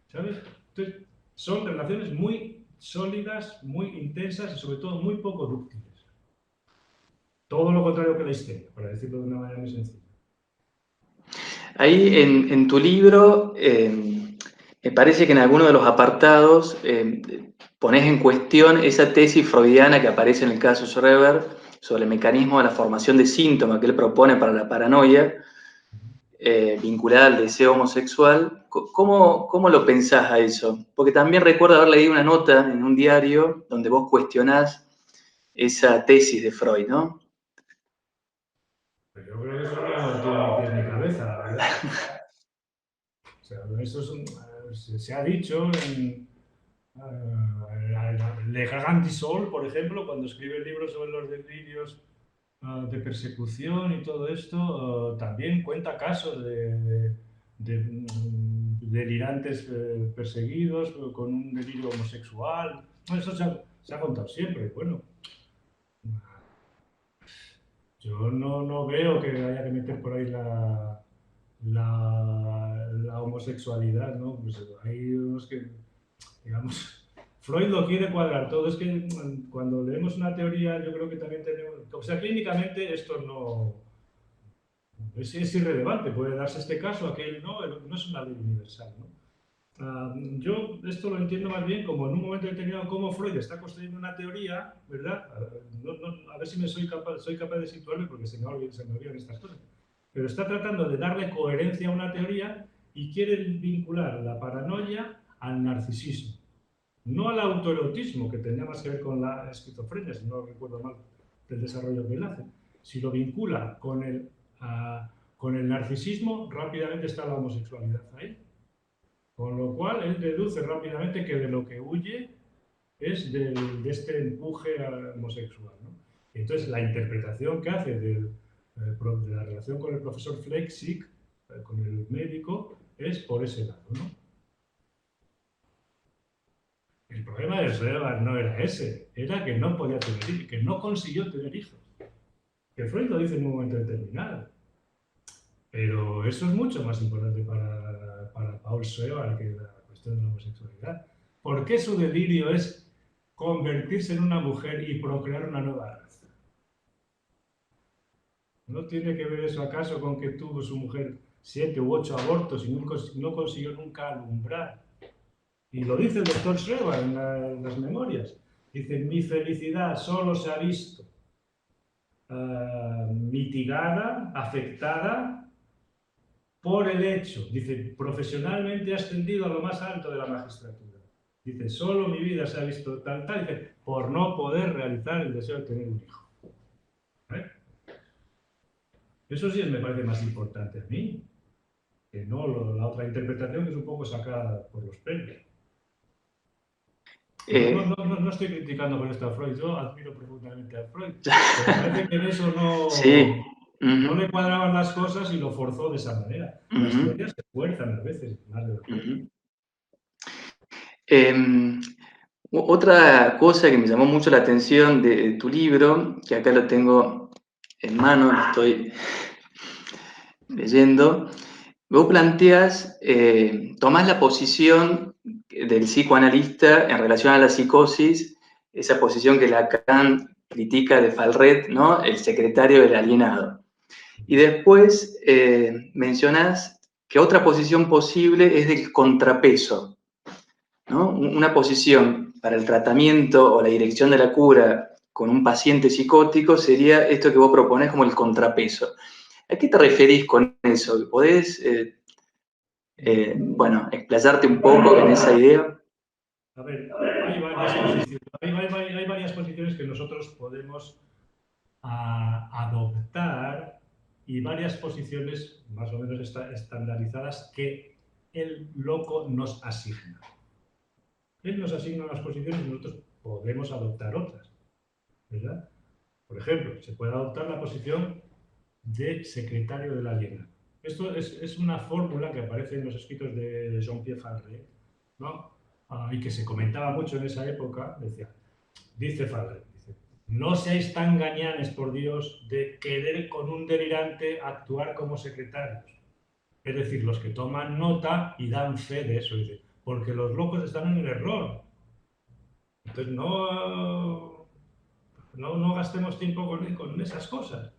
Speaker 2: ¿Sabes? Entonces, son relaciones muy sólidas, muy intensas y sobre todo muy poco dúctiles. Todo lo contrario que la histeria, para decirlo de una manera muy sencilla.
Speaker 1: Ahí en tu libro, me parece que en alguno de los apartados pones en cuestión esa tesis freudiana que aparece en el caso Schreber sobre el mecanismo de la formación de síntomas que él propone para la paranoia, vinculada al deseo homosexual. ¿Cómo lo pensás a eso? Porque también recuerdo haber leído una nota en un diario donde vos cuestionás esa tesis de Freud, ¿no?
Speaker 2: Pero yo creo que eso no tiene ni pies ni cabeza, ¿verdad? O sea, eso se ha dicho en Le Grand Sol, por ejemplo, cuando escribe el libro sobre los delirios de persecución y todo esto, también cuenta casos de delirantes perseguidos con un delirio homosexual. Eso se ha contado siempre. Bueno, yo no veo que haya que meter por ahí la homosexualidad, ¿no? Pues hay unos que, digamos, Freud lo quiere cuadrar todo. Es que cuando leemos una teoría, yo creo que también tenemos. O sea, clínicamente esto no. Es irrelevante, puede darse este caso, aquel no es una ley universal, ¿no? Yo esto lo entiendo más bien como en un momento determinado cómo Freud está construyendo una teoría, ¿verdad? A ver si soy capaz de situarme porque se me olvidan estas cosas. Pero está tratando de darle coherencia a una teoría y quiere vincular la paranoia al narcisismo. No al autoerotismo, que tenía más que ver con la esquizofrenia, si no recuerdo mal del desarrollo que él hace. Si lo vincula con el narcisismo, rápidamente está la homosexualidad ahí. Con lo cual, él deduce rápidamente que de lo que huye es de este empuje homosexual, ¿no? Entonces, la interpretación que hace de la relación con el profesor Flechsig, con el médico, es por ese lado, ¿no? El problema de Schreber no era ese, era que no podía tener hijos, que no consiguió tener hijos. Que Freud lo dice en un momento determinado. Pero eso es mucho más importante para Paul Schoeber que la cuestión de la homosexualidad. ¿Por qué su delirio es convertirse en una mujer y procrear una nueva raza? ¿No tiene que ver eso acaso con que tuvo su mujer 7 u 8 abortos y no consiguió nunca alumbrar? Y lo dice el doctor Schoeber en las memorias. Dice, mi felicidad solo se ha visto mitigada, afectada por el hecho, dice, profesionalmente he ascendido a lo más alto de la magistratura. Dice, solo mi vida se ha visto tal, dice, por no poder realizar el deseo de tener un hijo. ¿Eh? Eso sí me parece más importante a mí, que no la otra interpretación que es un poco sacada por los pelos. No estoy criticando con esto a Freud, yo admiro profundamente a Freud, pero parece que en eso
Speaker 1: Sí.
Speaker 2: no le cuadraban las cosas y lo forzó de esa manera. Las teorías se fuerzan a veces, más de lo que...
Speaker 1: Otra cosa que me llamó mucho la atención de tu libro, que acá lo tengo en mano, lo estoy leyendo, vos planteas, tomás la posición del psicoanalista en relación a la psicosis, esa posición que Lacan critica de Falret, ¿no? El secretario del alienado. Y después mencionás que otra posición posible es del contrapeso, ¿no? Una posición para el tratamiento o la dirección de la cura con un paciente psicótico sería esto que vos proponés como el contrapeso. ¿A qué te referís con eso? ¿Podés, explayarte un poco en esa idea?
Speaker 2: A ver, hay varias posiciones que nosotros podemos adoptar y varias posiciones más o menos estandarizadas que el loco nos asigna. Él nos asigna unas posiciones y nosotros podemos adoptar otras, ¿verdad? Por ejemplo, se puede adoptar la posición de secretario del alienado. Esto es una fórmula que aparece en los escritos de Jean-Pierre Farré, ¿no? Y que se comentaba mucho en esa época. Dice Farré, no seáis tan gañanes, por Dios, de querer con un delirante actuar como secretarios. Es decir, los que toman nota y dan fe de eso, dice, porque los locos están en el error. Entonces no gastemos tiempo con esas cosas.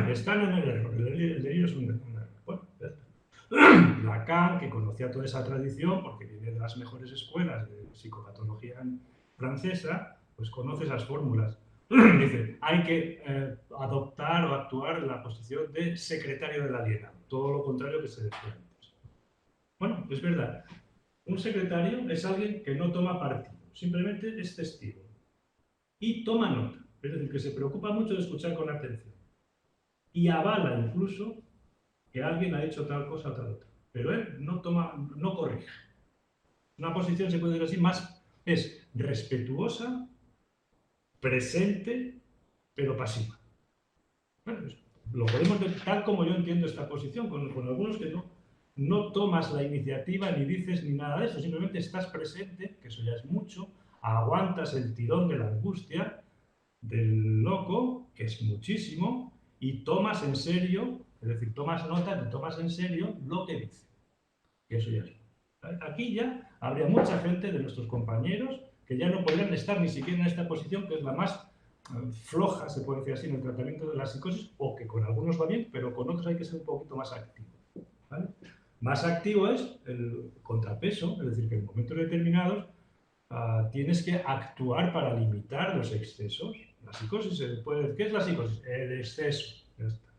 Speaker 2: Están en el error. El delirio es un error. Bueno, Lacan, que conocía toda esa tradición, porque viene de las mejores escuelas de psicopatología francesa, pues conoce esas fórmulas. Dice, hay que adoptar o actuar en la posición de secretario del alienado, todo lo contrario que se decía antes. Bueno, es verdad. Un secretario es alguien que no toma partido, simplemente es testigo y toma nota, es decir, que se preocupa mucho de escuchar con atención y avala incluso que alguien ha hecho tal cosa o tal otra, pero él no corrige. Una posición, se puede decir así, más es respetuosa, presente, pero pasiva. Bueno, pues, lo podemos ver tal como yo entiendo esta posición, con algunos que no tomas la iniciativa ni dices ni nada de eso, simplemente estás presente, que eso ya es mucho, aguantas el tirón de la angustia del loco, que es muchísimo, y tomas en serio, es decir, tomas nota y tomas en serio lo que dice, que eso ya es. Aquí ya habría mucha gente de nuestros compañeros que ya no podrían estar ni siquiera en esta posición, que es la más floja, se puede decir así, en el tratamiento de la psicosis, o que con algunos va bien, pero con otros hay que ser un poquito más activo. ¿Vale? Más activo es el contrapeso, es decir, que en momentos determinados tienes que actuar para limitar los excesos. La psicosis, ¿qué es la psicosis? El exceso. Ya está.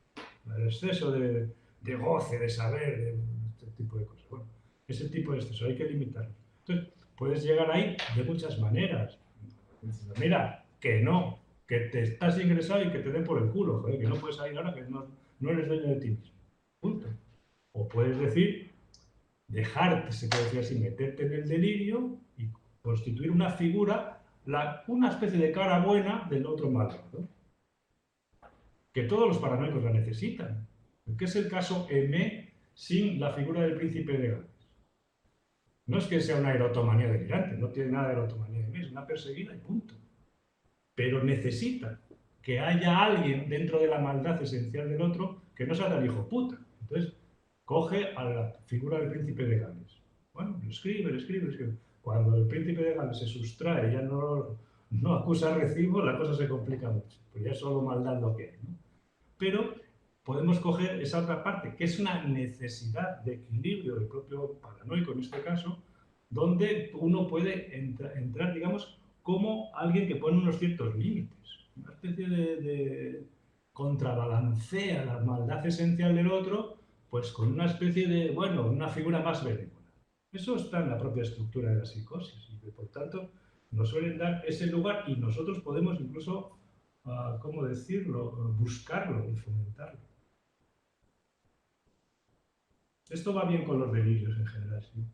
Speaker 2: El exceso de goce, de saber, de este tipo de cosas. Bueno, ese tipo de exceso hay que limitarlo. Entonces, puedes llegar ahí de muchas maneras. Mira, que te estás ingresado y que te den por el culo, joder, que no puedes salir ahora, que no eres dueño de ti mismo. Punto. O puedes decir, dejarte, se puede decir así, meterte en el delirio y constituir una figura, una especie de cara buena del otro malvado, que todos los paranoicos la necesitan. ¿Qué es el caso M sin la figura del príncipe de Gales? No es que sea una erotomanía delirante, no tiene nada de erotomanía de mí, es una perseguida y punto. Pero necesita que haya alguien dentro de la maldad esencial del otro que no sea tan hijo puta. Entonces, coge a la figura del príncipe de Gales. Bueno, lo escribe, lo escribe, lo escribe. Cuando el príncipe de Gales se sustrae, ya no acusa recibo, la cosa se complica mucho. Pues ya es solo maldad lo que hay, ¿no? Pero podemos coger esa otra parte, que es una necesidad de equilibrio del propio paranoico en este caso, donde uno puede entrar, digamos, como alguien que pone unos ciertos límites, una especie de contrabalancea la maldad esencial del otro, pues con una especie de, bueno, una figura más benévola. Eso está en la propia estructura de la psicosis y por tanto nos suelen dar ese lugar y nosotros podemos incluso, ¿cómo decirlo?, buscarlo y fomentarlo. Esto va bien con los delirios en general, sí.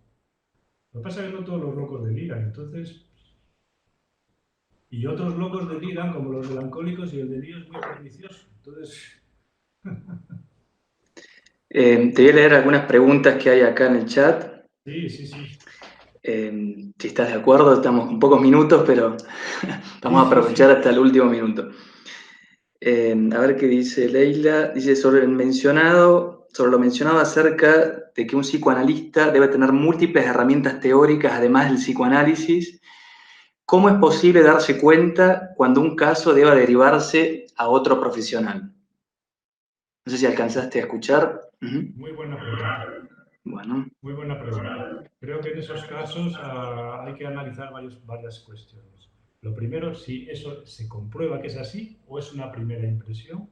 Speaker 2: Lo que pasa es que no todos los locos deliran, entonces... Y otros locos deliran, como los melancólicos, y el delirio es muy pernicioso. Entonces...
Speaker 1: Te voy a leer algunas preguntas que hay acá en el chat.
Speaker 2: Sí, sí, sí.
Speaker 1: Si estás de acuerdo, estamos con pocos minutos, pero vamos a aprovechar hasta el último minuto. A ver qué dice Leila. Dice sobre lo mencionado acerca de que un psicoanalista debe tener múltiples herramientas teóricas además del psicoanálisis. ¿Cómo es posible darse cuenta cuando un caso deba derivarse a otro profesional? No sé si alcanzaste a escuchar.
Speaker 2: Muy buena pregunta.
Speaker 1: Bueno.
Speaker 2: Muy buena pregunta. Creo que en esos casos hay que analizar varias cuestiones. Lo primero, si eso se comprueba que es así o es una primera impresión,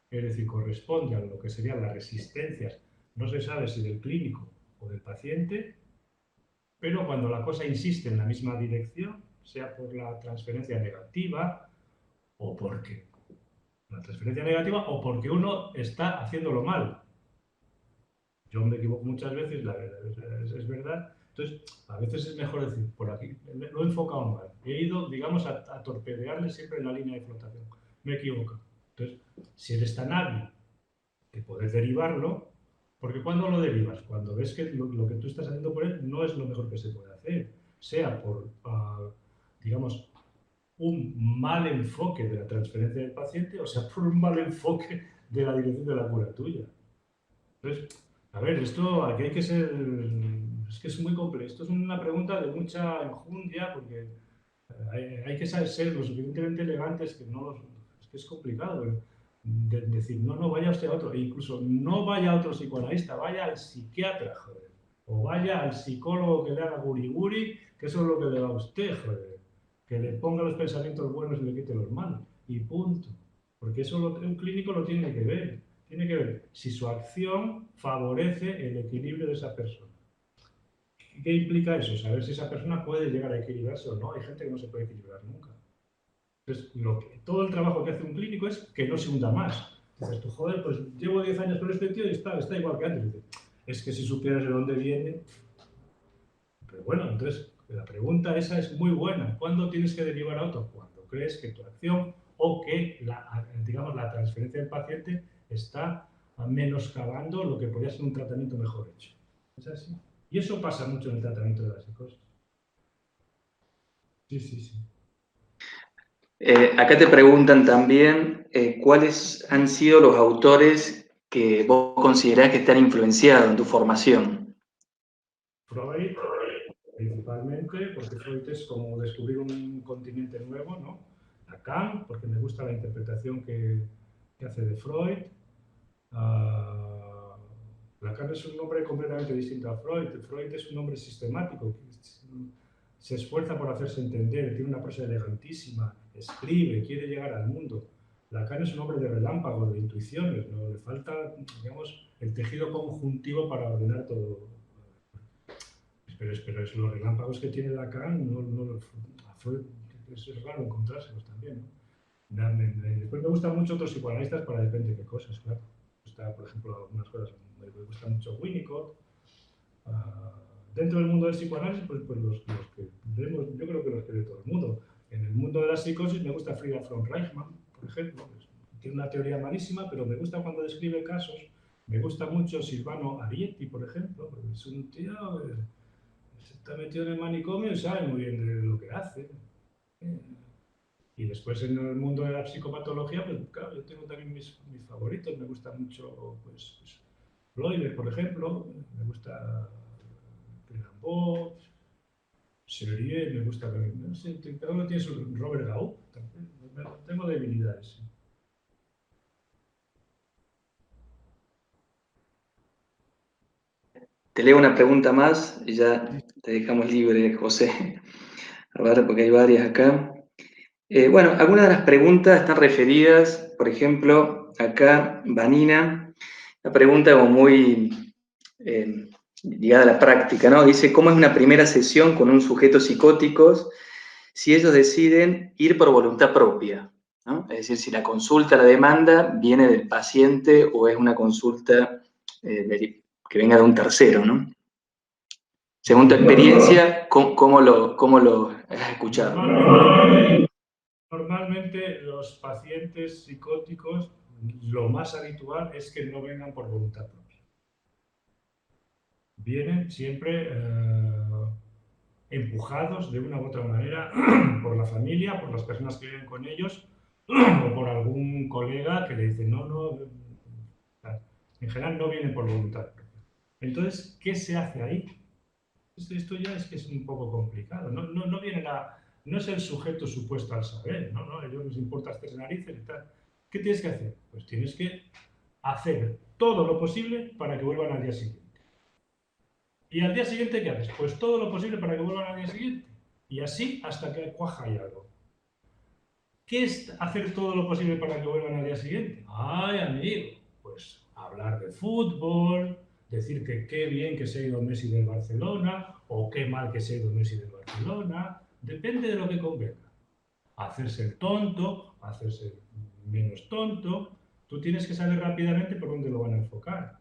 Speaker 2: es decir, corresponde a lo que serían las resistencias, no se sabe si del clínico o del paciente, pero cuando la cosa insiste en la misma dirección, sea por la transferencia negativa o porque la transferencia negativa o porque uno está haciéndolo mal. Yo me equivoco muchas veces, la verdad, es verdad. Entonces, a veces es mejor decir, por aquí, lo he enfocado mal. He ido, digamos, a torpedearle siempre en la línea de flotación. Me equivoco. Entonces, si eres tan hábil que poder derivarlo, porque cuando lo derivas, cuando ves que lo que tú estás haciendo por él no es lo mejor que se puede hacer, sea por, digamos, un mal enfoque de la transferencia del paciente, o sea, por un mal enfoque de la dirección de la cura tuya. Entonces, a ver, esto aquí hay que ser, es que es muy complejo, esto es una pregunta de mucha enjundia, porque hay que saber ser lo suficientemente elegantes que no, es que es complicado, decir, no vaya usted a otro, e incluso no vaya a otro psicoanalista, vaya al psiquiatra, joder, o vaya al psicólogo que le haga guri-guri, que eso es lo que le va a usted, joder, que le ponga los pensamientos buenos y le quite los malos, y punto, porque eso un clínico lo tiene que ver. Tiene que ver si su acción favorece el equilibrio de esa persona. ¿Qué implica eso? Saber si esa persona puede llegar a equilibrarse o no. Hay gente que no se puede equilibrar nunca. Entonces, todo el trabajo que hace un clínico es que no se hunda más. Dices tú, joder, pues llevo 10 años con este tío y está igual que antes. Dices, es que si supieras de dónde viene... Pero bueno, entonces, la pregunta esa es muy buena. ¿Cuándo tienes que derivar a otro? Cuando crees que tu acción o que, digamos, la transferencia del paciente está menoscabando lo que podría ser un tratamiento mejor hecho. ¿Es así? Y eso pasa mucho en el tratamiento de la psicosis. Sí, sí, sí.
Speaker 1: Acá te preguntan también cuáles han sido los autores que vos considerás que están influenciados en tu formación.
Speaker 2: Freud, principalmente, porque Freud es como descubrir un continente nuevo, ¿no? Lacan, porque me gusta la interpretación que hace de Freud. Lacan es un hombre completamente distinto a Freud. Freud es un hombre sistemático, se esfuerza por hacerse entender, tiene una prosa elegantísima, escribe, quiere llegar al mundo. Lacan es un hombre de relámpagos, de intuiciones, ¿no? Le falta, digamos, el tejido conjuntivo para ordenar todo. Pero los relámpagos que tiene Lacan, a Freud es raro encontrárselos también, ¿no? Después me gustan mucho otros psicoanalistas para depende de qué cosas, claro. Está, por ejemplo, algunas cosas, me gusta mucho Winnicott. Dentro del mundo del psicoanálisis, pues los que vemos, yo creo que los que de todo el mundo. En el mundo de la psicosis me gusta Frida von Reichmann, por ejemplo. Tiene una teoría malísima, pero me gusta cuando describe casos. Me gusta mucho Silvano Arietti, por ejemplo, porque es un tío que está metido en el manicomio y sabe muy bien de lo que hace. Y después en el mundo de la psicopatología, pues claro, yo tengo también mis favoritos. Me gusta mucho, pues Bloiler, por ejemplo, me gusta Rimbaud, Serier, me gusta, no sé, cada uno tiene su Robert Gaú, también, tengo debilidades. Sí.
Speaker 1: Te leo una pregunta más y ya te dejamos libre, José. A ver, porque hay varias acá. Bueno, algunas de las preguntas están referidas, por ejemplo, acá, Vanina, la pregunta como muy ligada a la práctica, ¿no? Dice, ¿cómo es una primera sesión con un sujeto psicótico si ellos deciden ir por voluntad propia? ¿No? Es decir, si la consulta, la demanda, viene del paciente o es una consulta que venga de un tercero, ¿no? Según tu experiencia, ¿cómo lo has escuchado?
Speaker 2: Normalmente los pacientes psicóticos, lo más habitual es que no vengan por voluntad propia. Vienen siempre empujados de una u otra manera por la familia, por las personas que viven con ellos o por algún colega que le dice no. En general no vienen por voluntad propia. Entonces, ¿qué se hace ahí? Esto ya es que es un poco complicado. No viene no es el sujeto supuesto al saber, a ellos les importa hacerse narices y tal. ¿Qué tienes que hacer? Pues tienes que hacer todo lo posible para que vuelvan al día siguiente. ¿Y al día siguiente qué haces? Pues todo lo posible para que vuelvan al día siguiente. Y así hasta que cuaja y algo. ¿Qué es hacer todo lo posible para que vuelvan al día siguiente? Ay, amigo, pues hablar de fútbol, decir que qué bien que se ha ido Messi del Barcelona o qué mal que se ha ido Messi del Barcelona. Depende de lo que convenga. Hacerse el tonto, hacerse menos tonto. Tú tienes que saber rápidamente por dónde lo van a enfocar.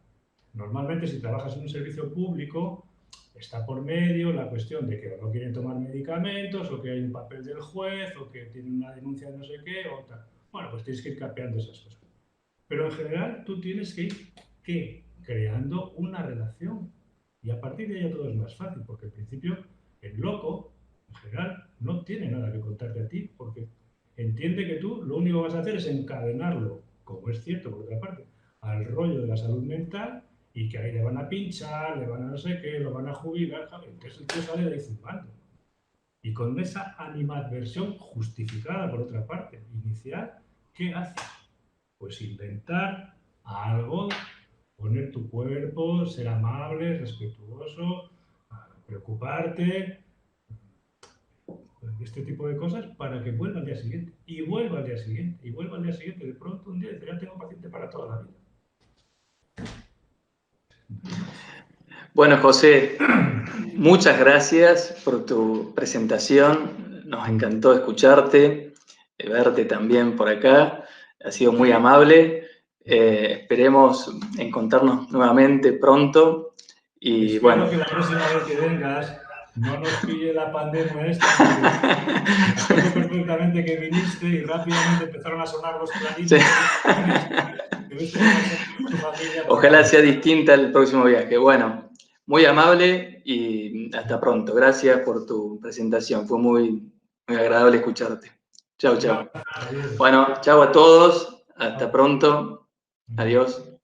Speaker 2: Normalmente, si trabajas en un servicio público, está por medio la cuestión de que no quieren tomar medicamentos, o que hay un papel del juez, o que tienen una denuncia de no sé qué, o tal. Bueno, pues tienes que ir capeando esas cosas. Pero en general, tú tienes que ir creando una relación. Y a partir de ahí todo es más fácil, porque al principio el loco, en general, no tiene nada que contarte a ti, porque entiende que tú lo único que vas a hacer es encadenarlo, como es cierto por otra parte, al rollo de la salud mental, y que ahí le van a pinchar, le van a no sé qué, lo van a jubilar, entonces el tío sale de ahí zumbando. Y con esa animadversión justificada por otra parte, inicial, ¿qué haces? Pues inventar algo, poner tu cuerpo, ser amable, respetuoso, preocuparte, este tipo de cosas para que vuelva al día siguiente. Y vuelva al día siguiente, y vuelva al día siguiente. De pronto un día dice, ya tengo un paciente para toda la vida.
Speaker 1: Bueno, José, muchas gracias por tu presentación. Nos encantó escucharte, verte también por acá. Ha sido muy amable. Esperemos encontrarnos nuevamente pronto. Y
Speaker 2: espero
Speaker 1: bueno.
Speaker 2: que la próxima vez que vengas no nos pille la pandemia esta, porque me acuerdo perfectamente que viniste y rápidamente empezaron a sonar los claritos. Sí. Tu familia
Speaker 1: Ojalá sea distinta el próximo viaje. Bueno, muy amable y hasta pronto. Gracias por tu presentación. Fue muy agradable escucharte. Chau, chau. Bueno, chau a todos. Hasta pronto. Adiós.